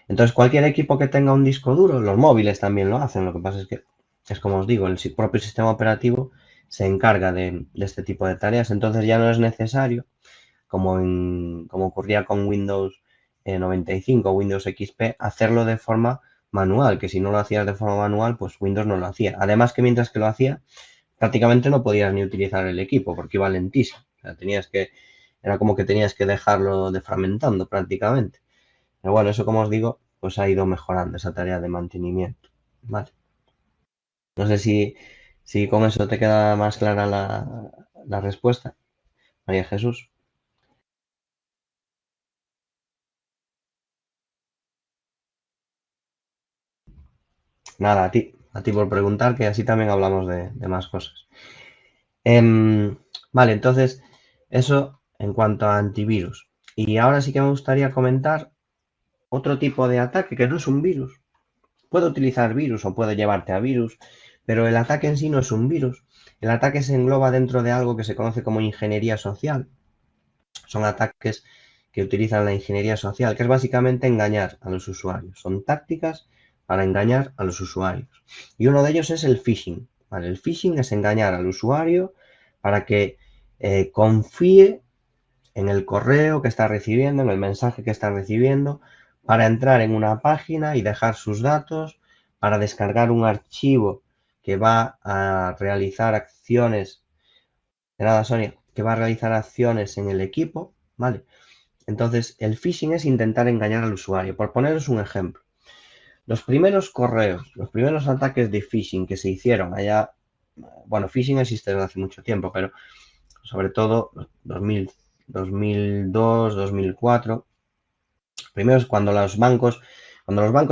Entonces, cualquier equipo que tenga un disco duro, los móviles también lo hacen. Lo que pasa es que, es como os digo, el propio sistema operativo se encarga de este tipo de tareas. Entonces ya no es necesario, como ocurría con Windows 95, Windows XP, hacerlo de forma manual, que si no lo hacías de forma manual, pues Windows no lo hacía. Además que mientras que lo hacía, prácticamente no podías ni utilizar el equipo porque iba lentísimo. O sea, era como que tenías que dejarlo defragmentando prácticamente. Pero bueno, eso como os digo, pues ha ido mejorando esa tarea de mantenimiento. Vale. No sé si con eso te queda más clara la respuesta, María Jesús. Nada, a ti por preguntar, que así también hablamos de más cosas. Vale, entonces eso en cuanto a antivirus. Y ahora sí que me gustaría comentar otro tipo de ataque que no es un virus. Puede utilizar virus o puede llevarte a virus, pero el ataque en sí no es un virus. El ataque se engloba dentro de algo que se conoce como ingeniería social. Son ataques que utilizan la ingeniería social, que es básicamente engañar a los usuarios. Son tácticas para engañar a los usuarios. Y uno de ellos es el phishing. ¿Vale? El phishing es engañar al usuario para que confíe en el correo que está recibiendo, en el mensaje que está recibiendo, para entrar en una página y dejar sus datos, para descargar un archivo que va a realizar acciones, de nada, Sonia, que va a realizar acciones en el equipo, ¿vale? Entonces, el phishing es intentar engañar al usuario. Por poneros un ejemplo, los primeros correos, los primeros ataques de phishing que se hicieron allá, bueno, phishing existe desde hace mucho tiempo, pero sobre todo 2000, 2002, 2004, primero es cuando los bancos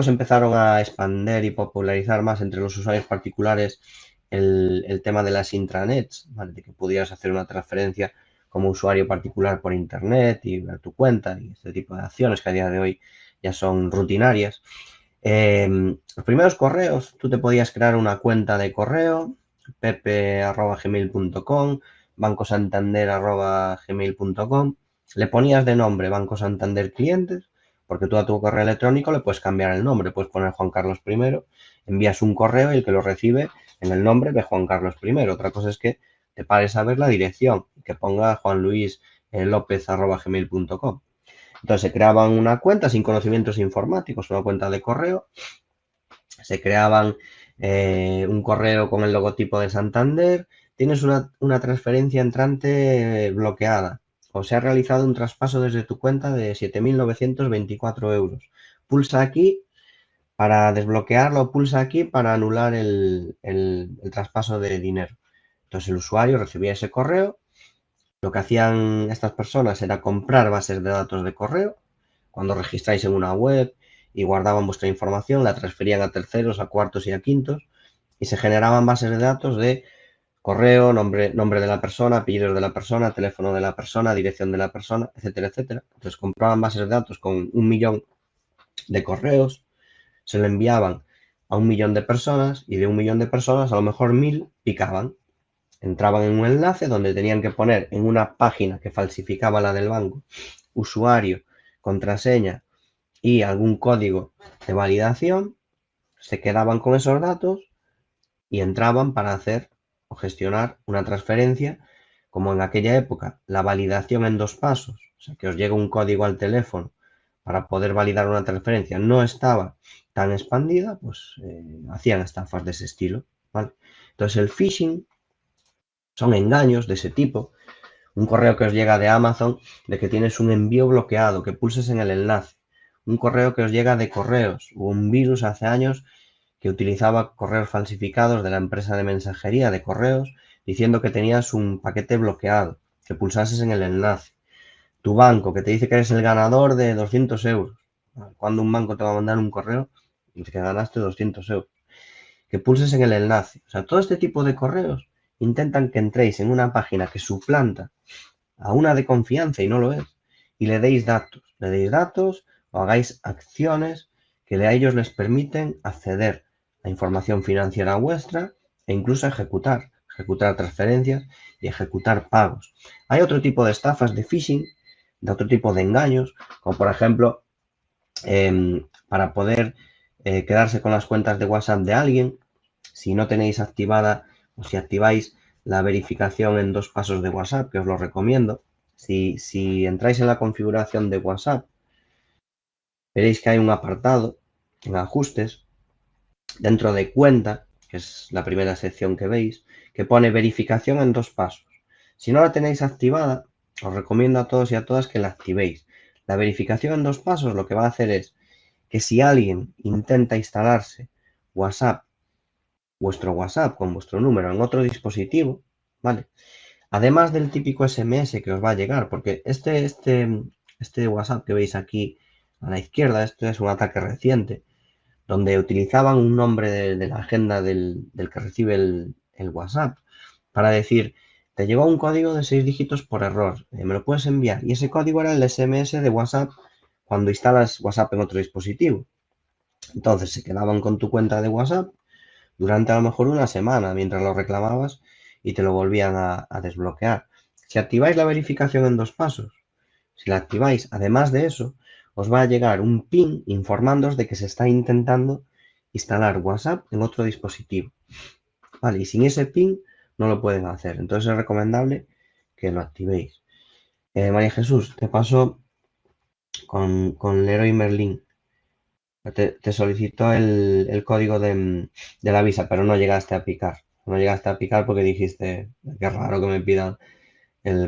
empezaron a expandir y popularizar más entre los usuarios particulares el tema de las intranets, ¿vale? De que pudieras hacer una transferencia como usuario particular por internet y ver tu cuenta y este tipo de acciones que a día de hoy ya son rutinarias. Los primeros correos, tú te podías crear una cuenta de correo, pepe@gmail.com, bancosantander@gmail.com, le ponías de nombre Banco Santander Clientes, porque tú a tu correo electrónico le puedes cambiar el nombre, puedes poner Juan Carlos I, envías un correo y el que lo recibe en el nombre de Juan Carlos I. Otra cosa es que te pares a ver la dirección, que ponga Juan Luis López@gmail.com. Entonces se creaban una cuenta sin conocimientos informáticos, una cuenta de correo, se creaban un correo con el logotipo de Santander, tienes una transferencia entrante bloqueada o se ha realizado un traspaso desde tu cuenta de 7.924 euros. Pulsa aquí para desbloquearlo, pulsa aquí para anular el traspaso de dinero. Entonces el usuario recibía ese correo. Lo que hacían estas personas era comprar bases de datos de correo. Cuando registráis en una web y guardaban vuestra información, la transferían a terceros, a cuartos y a quintos y se generaban bases de datos de correo, nombre de la persona, apellidos de la persona, teléfono de la persona, dirección de la persona, etcétera, etcétera. Entonces compraban bases de datos con 1.000.000 de correos, se lo enviaban a 1.000.000 de personas y de 1.000.000 de personas a lo mejor 1.000 picaban. Entraban en un enlace donde tenían que poner en una página que falsificaba la del banco usuario, contraseña y algún código de validación, se quedaban con esos datos y entraban para hacer o gestionar una transferencia, como en aquella época la validación en 2 pasos, o sea, que os llega un código al teléfono para poder validar una transferencia, no estaba tan expandida, pues hacían estafas de ese estilo, ¿vale? Entonces el phishing son engaños de ese tipo. Un correo que os llega de Amazon de que tienes un envío bloqueado, que pulses en el enlace. Un correo que os llega de correos. Hubo un virus hace años que utilizaba correos falsificados de la empresa de mensajería de correos diciendo que tenías un paquete bloqueado, que pulsases en el enlace. Tu banco que te dice que eres el ganador de 200 euros. Cuando un banco te va a mandar un correo dice que ganaste 200 euros. Que pulses en el enlace. O sea, todo este tipo de correos intentan que entréis en una página que suplanta a una de confianza y no lo es, y le deis datos o hagáis acciones que a ellos les permiten acceder a información financiera vuestra e incluso ejecutar transferencias y ejecutar pagos. Hay otro tipo de estafas de phishing, de otro tipo de engaños, como por ejemplo, para poder quedarse con las cuentas de WhatsApp de alguien, si no tenéis activada o si activáis la verificación en 2 pasos de WhatsApp, que os lo recomiendo, si entráis en la configuración de WhatsApp, veréis que hay un apartado en ajustes, dentro de cuenta, que es la primera sección que veis, que pone verificación en 2 pasos. Si no la tenéis activada, os recomiendo a todos y a todas que la activéis. La verificación en 2 pasos lo que va a hacer es que si alguien intenta instalarse WhatsApp, vuestro WhatsApp con vuestro número en otro dispositivo, ¿vale? Además del típico SMS que os va a llegar, porque este WhatsApp que veis aquí a la izquierda, este es un ataque reciente, donde utilizaban un nombre de la agenda del que recibe el WhatsApp para decir te llegó un código de 6 dígitos por error, me lo puedes enviar. Y ese código era el SMS de WhatsApp cuando instalas WhatsApp en otro dispositivo. Entonces se quedaban con tu cuenta de WhatsApp durante a lo mejor una semana mientras lo reclamabas y te lo volvían a desbloquear. Si activáis la verificación en 2 pasos, si la activáis, además de eso, os va a llegar un ping informándoos de que se está intentando instalar WhatsApp en otro dispositivo. Vale, y sin ese ping no lo pueden hacer. Entonces es recomendable que lo activéis. María Jesús, te paso con Leroy Merlin. Te solicitó el código de la visa, pero no llegaste a picar. No llegaste a picar porque dijiste, qué raro que me pidan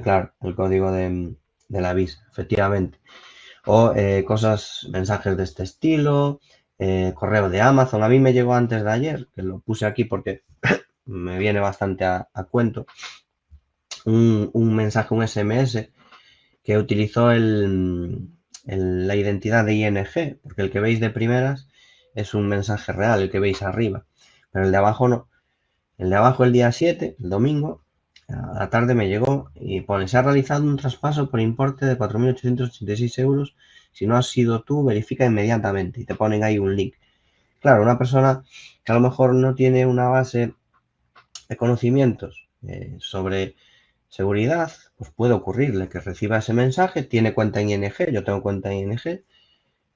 claro, el código de la visa, efectivamente. O cosas, mensajes de este estilo, correo de Amazon. A mí me llegó antes de ayer, que lo puse aquí porque me viene bastante a cuento, un mensaje, un SMS que utilizó la identidad de ING, porque el que veis de primeras es un mensaje real, el que veis arriba, pero el de abajo no. El de abajo el día 7, el domingo, a la tarde me llegó y pone, se ha realizado un traspaso por importe de 4.886 euros. Si no has sido tú, verifica inmediatamente. Y te ponen ahí un link. Claro, una persona que a lo mejor no tiene una base de conocimientos sobre seguridad, pues puede ocurrirle que reciba ese mensaje, tiene cuenta en ING, yo tengo cuenta en ING,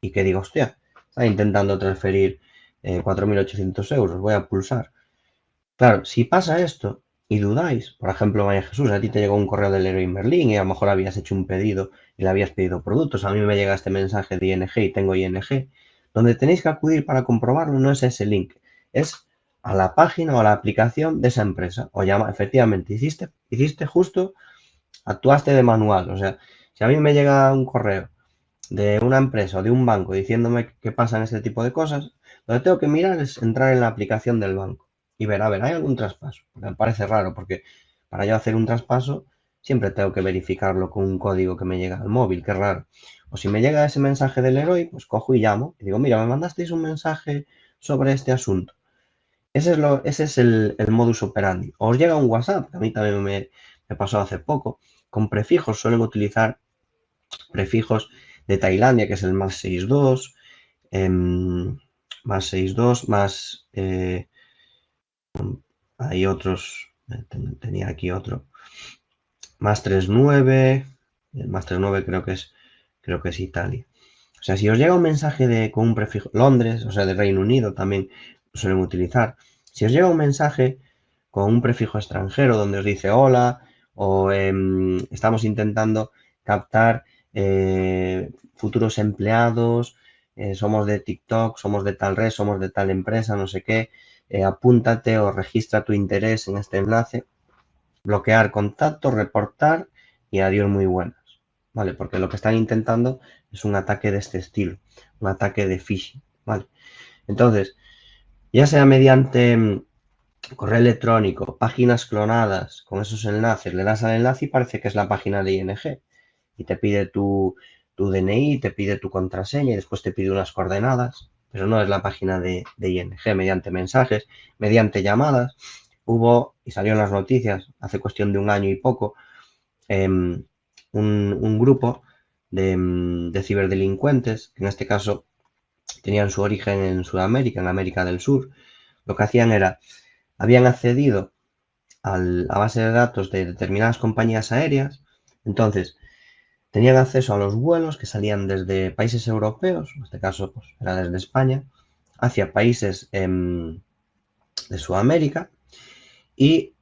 y que diga, hostia, está intentando transferir 4.800 euros, voy a pulsar. Claro, si pasa esto y dudáis, por ejemplo, María Jesús, a ti te llegó un correo del Leroy Merlin y a lo mejor habías hecho un pedido y le habías pedido productos, a mí me llega este mensaje de ING y tengo ING, donde tenéis que acudir para comprobarlo no es ese link, es a la página o a la aplicación de esa empresa, o llama, efectivamente, hiciste justo, actuaste de manual, o sea, si a mí me llega un correo de una empresa o de un banco diciéndome que pasan este tipo de cosas, lo que tengo que mirar es entrar en la aplicación del banco y ver, a ver, ¿hay algún traspaso? Porque me parece raro, porque para yo hacer un traspaso siempre tengo que verificarlo con un código que me llega al móvil, qué raro. O si me llega ese mensaje del Leroy, pues cojo y llamo y digo, mira, me mandasteis un mensaje sobre este asunto. Ese es el modus operandi. O os llega un WhatsApp, que a mí también me pasó hace poco, con prefijos, suelen utilizar prefijos de Tailandia, que es el más 62, más 62, más... hay otros, tenía aquí otro, más 39, el más 39 creo que es Italia. O sea, si os llega un mensaje con un prefijo, Londres, o sea, de Reino Unido también lo suelen utilizar. Si os llega un mensaje con un prefijo extranjero donde os dice hola o estamos intentando captar futuros empleados, somos de TikTok, somos de tal red, somos de tal empresa, no sé qué, apúntate o registra tu interés en este enlace, bloquear contacto, reportar y adiós muy buenas. ¿Vale? Porque lo que están intentando es un ataque de este estilo, un ataque de phishing, ¿vale? Entonces, ya sea mediante correo electrónico, páginas clonadas con esos enlaces, le das al enlace y parece que es la página de ING y te pide tu DNI, te pide tu contraseña y después te pide unas coordenadas, pero no es la página de ING, mediante mensajes, mediante llamadas. Hubo, y salió en las noticias hace cuestión de un año y poco, un grupo de ciberdelincuentes, que en este caso tenían su origen en Sudamérica, en América del Sur. Lo que hacían era, habían accedido a base de datos de determinadas compañías aéreas, entonces tenían acceso a los vuelos que salían desde países europeos, en este caso pues, era desde España, hacia países de Sudamérica y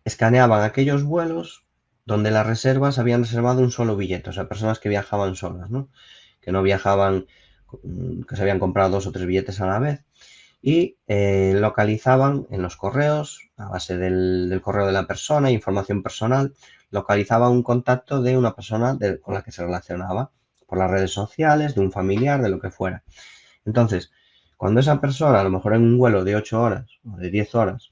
escaneaban aquellos vuelos donde las reservas habían reservado un solo billete, o sea, personas que viajaban solas, ¿no? Que no viajaban, que se habían comprado 2 o 3 billetes a la vez y localizaban en los correos, a base del correo de la persona, información personal, localizaban un contacto de una persona con la que se relacionaba por las redes sociales, de un familiar, de lo que fuera. Entonces, cuando esa persona, a lo mejor en un vuelo de 8 horas o de 10 horas,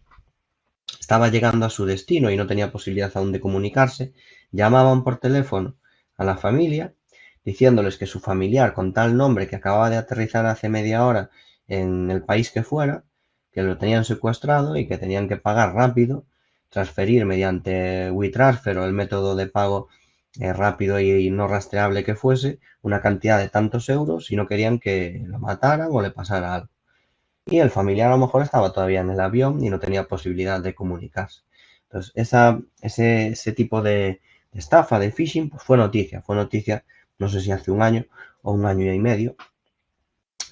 estaba llegando a su destino y no tenía posibilidad aún de comunicarse, llamaban por teléfono a la familia diciéndoles que su familiar con tal nombre que acababa de aterrizar hace media hora en el país que fuera, que lo tenían secuestrado y que tenían que pagar rápido transferir mediante WeTransfer o el método de pago rápido y no rastreable que fuese, una cantidad de tantos euros si no querían que lo mataran o le pasara algo. Y el familiar a lo mejor estaba todavía en el avión y no tenía posibilidad de comunicarse. Entonces, ese tipo de estafa, de phishing, pues fue noticia, no sé si hace un año o un año y medio,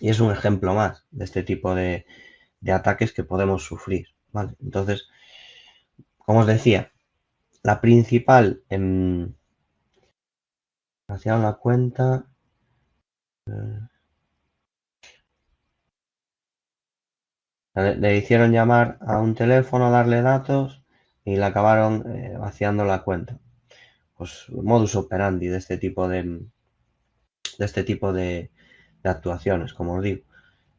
y es un ejemplo más de este tipo de ataques que podemos sufrir, ¿vale? Entonces, como os decía, la principal hacia una cuenta. Le hicieron llamar a un teléfono, darle datos y le acabaron vaciando la cuenta. Pues modus operandi de actuaciones, como os digo.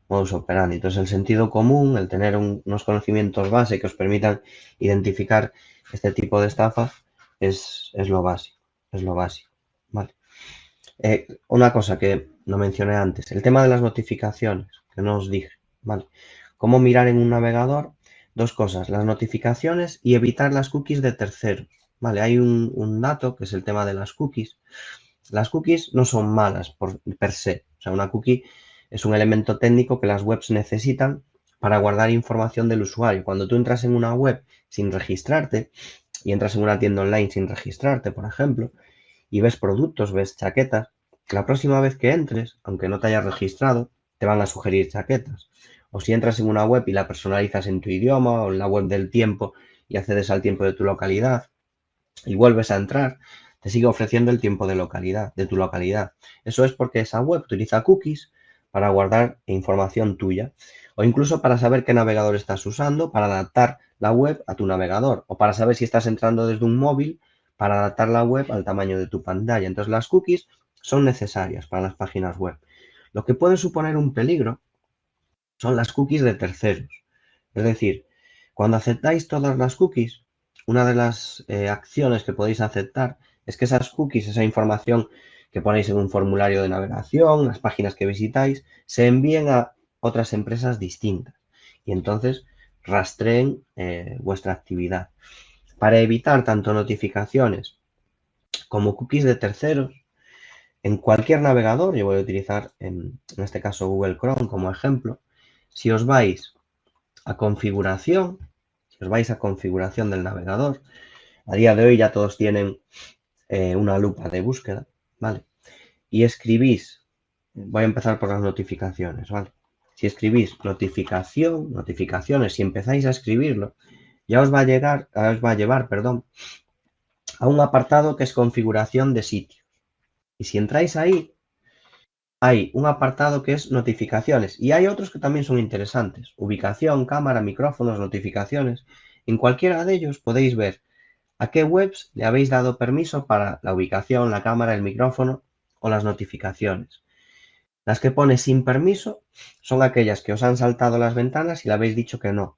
Modus operandi. Entonces, el sentido común, el tener unos conocimientos base que os permitan identificar este tipo de estafas es lo básico. Es lo básico. Vale. Una cosa que no mencioné antes, el tema de las notificaciones, que no os dije, ¿vale? Cómo mirar en un navegador, dos cosas, las notificaciones y evitar las cookies de terceros, ¿vale? Hay un dato que es el tema de las cookies. Las cookies no son malas per se, o sea, una cookie es un elemento técnico que las webs necesitan para guardar información del usuario. Cuando tú entras en una web sin registrarte y entras en una tienda online sin registrarte, por ejemplo, y ves productos, ves chaquetas, la próxima vez que entres, aunque no te hayas registrado, te van a sugerir chaquetas. O si entras en una web y la personalizas en tu idioma o en la web del tiempo y accedes al tiempo de tu localidad y vuelves a entrar, te sigue ofreciendo el tiempo de tu localidad. Eso es porque esa web utiliza cookies para guardar información tuya o incluso para saber qué navegador estás usando, para adaptar la web a tu navegador o para saber si estás entrando desde un móvil para adaptar la web al tamaño de tu pantalla. Entonces las cookies son necesarias para las páginas web. Lo que puede suponer un peligro son las cookies de terceros. Es decir, cuando aceptáis todas las cookies, una de las acciones que podéis aceptar es que esas cookies, esa información que ponéis en un formulario de navegación, las páginas que visitáis, se envíen a otras empresas distintas y entonces rastreen vuestra actividad. Para evitar tanto notificaciones como cookies de terceros, en cualquier navegador, yo voy a utilizar en este caso Google Chrome como ejemplo, si os vais a configuración, del navegador, a día de hoy ya todos tienen una lupa de búsqueda, ¿vale? Y escribís, voy a empezar por las notificaciones, ¿vale? Si escribís notificaciones, si empezáis a escribirlo, ya os va a llevar, a un apartado que es configuración de sitio. Y si entráis ahí, hay un apartado que es notificaciones y hay otros que también son interesantes. Ubicación, cámara, micrófonos, notificaciones. En cualquiera de ellos podéis ver a qué webs le habéis dado permiso para la ubicación, la cámara, el micrófono o las notificaciones. Las que pone sin permiso son aquellas que os han saltado las ventanas y le habéis dicho que no.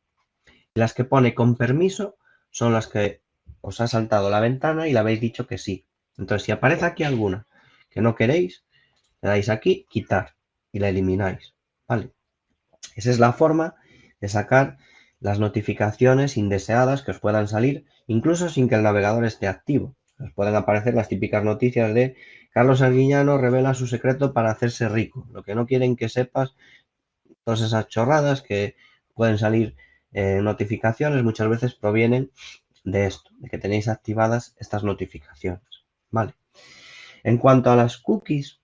Y las que pone con permiso son las que os ha saltado la ventana y le habéis dicho que sí. Entonces, si aparece aquí alguna que no queréis, le dais aquí, quitar, y la elimináis, ¿vale? Esa es la forma de sacar las notificaciones indeseadas que os puedan salir, incluso sin que el navegador esté activo. Os pueden aparecer las típicas noticias de Carlos Arguiñano revela su secreto para hacerse rico. Lo que no quieren que sepas, todas esas chorradas que pueden salir notificaciones, muchas veces provienen de esto, de que tenéis activadas estas notificaciones, ¿vale? En cuanto a las cookies,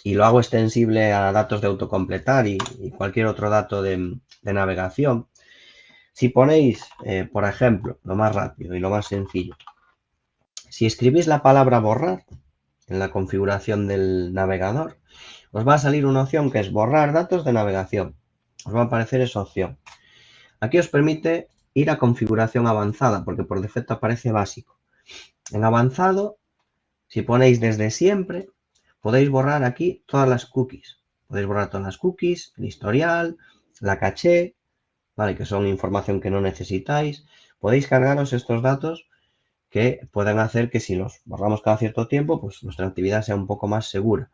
y lo hago extensible a datos de autocompletar y cualquier otro dato de navegación. Si ponéis, por ejemplo, lo más rápido y lo más sencillo, si escribís la palabra borrar en la configuración del navegador, os va a salir una opción que es borrar datos de navegación. Os va a aparecer esa opción. Aquí os permite ir a configuración avanzada, porque por defecto aparece básico. En avanzado, si ponéis desde siempre, podéis borrar aquí todas las cookies. Podéis borrar todas las cookies, el historial, la caché, ¿vale? Que son información que no necesitáis. Podéis cargaros estos datos que pueden hacer que si los borramos cada cierto tiempo, pues nuestra actividad sea un poco más segura.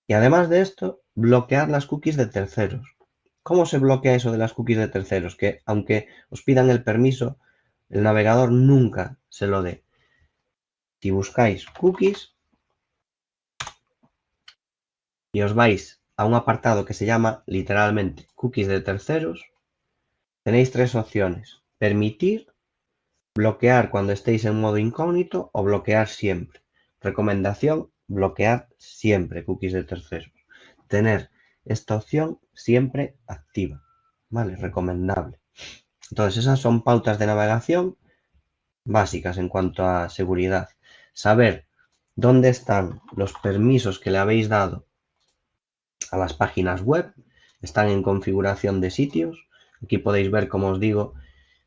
Y además de esto, bloquear las cookies de terceros. ¿Cómo se bloquea eso de las cookies de terceros? Que aunque os pidan el permiso el navegador nunca se lo dé. Si buscáis cookies y os vais a un apartado que se llama literalmente cookies de terceros, tenéis tres opciones: permitir, bloquear cuando estéis en modo incógnito o bloquear siempre. Recomendación: bloquear siempre cookies de terceros. Tener esta opción siempre activa, ¿vale? Recomendable. Entonces, esas son pautas de navegación básicas en cuanto a seguridad. Saber dónde están los permisos que le habéis dado a las páginas web. Están en configuración de sitios. Aquí podéis ver, como os digo,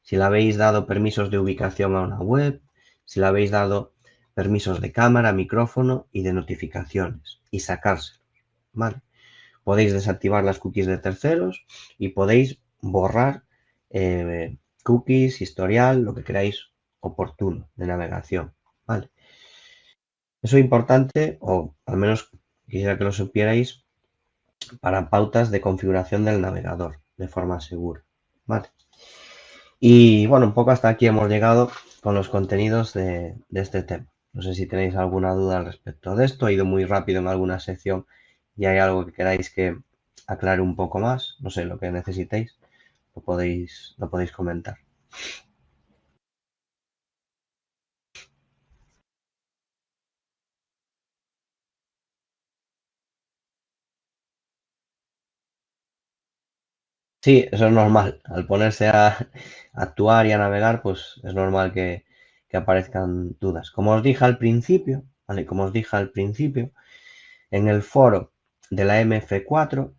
si le habéis dado permisos de ubicación a una web, si le habéis dado permisos de cámara, micrófono y de notificaciones, y sacárselos, ¿vale? Podéis desactivar las cookies de terceros y podéis borrar cookies, historial, lo que queráis oportuno de navegación, ¿vale? Eso es importante, o al menos quisiera que lo supierais, para pautas de configuración del navegador de forma segura, ¿vale? Y bueno, un poco hasta aquí hemos llegado con los contenidos de este tema. No sé si tenéis alguna duda al respecto de esto. He ido muy rápido en alguna sección y hay algo que queráis que aclare un poco más. No sé, lo que necesitéis, lo podéis comentar. Sí, eso es normal. Al ponerse a actuar y a navegar, pues es normal que aparezcan dudas. Como os dije al principio, ¿vale? Como os dije al principio, en el foro de la MF4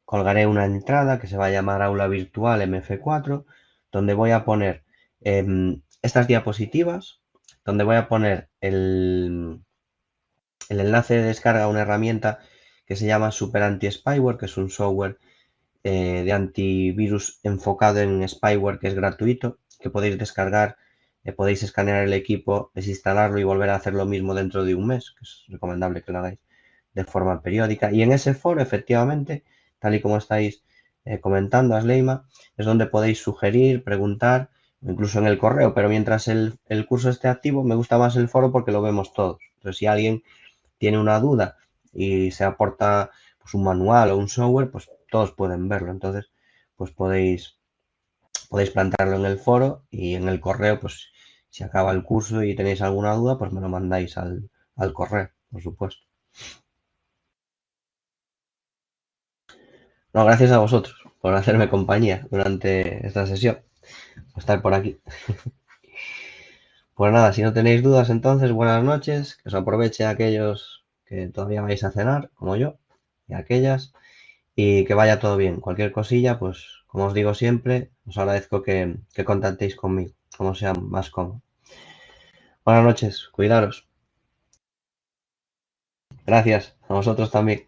colgaré una entrada que se va a llamar Aula Virtual MF4, donde voy a poner estas diapositivas, donde voy a poner el enlace de descarga a una herramienta que se llama Super Anti-Spyware, que es un software de antivirus enfocado en spyware, que es gratuito, que podéis descargar, podéis escanear el equipo, desinstalarlo y volver a hacer lo mismo dentro de un mes, que es recomendable que lo hagáis de forma periódica. Y en ese foro, efectivamente, tal y como estáis comentando, Asleima, es donde podéis sugerir, preguntar, incluso en el correo, pero mientras el curso esté activo, me gusta más el foro porque lo vemos todos. Entonces, si alguien tiene una duda y se aporta pues, un manual o un software, pues todos pueden verlo. Entonces, pues podéis plantearlo en el foro y en el correo, pues si acaba el curso y tenéis alguna duda, pues me lo mandáis al correo, por supuesto. No, gracias a vosotros por hacerme compañía durante esta sesión, por estar por aquí. Pues nada, si no tenéis dudas, entonces buenas noches, que os aproveche aquellos que todavía vais a cenar, como yo, y aquellas, y que vaya todo bien. Cualquier cosilla, pues como os digo siempre, os agradezco que contactéis conmigo, como sea más cómodo. Buenas noches, cuidaros. Gracias, a vosotros también.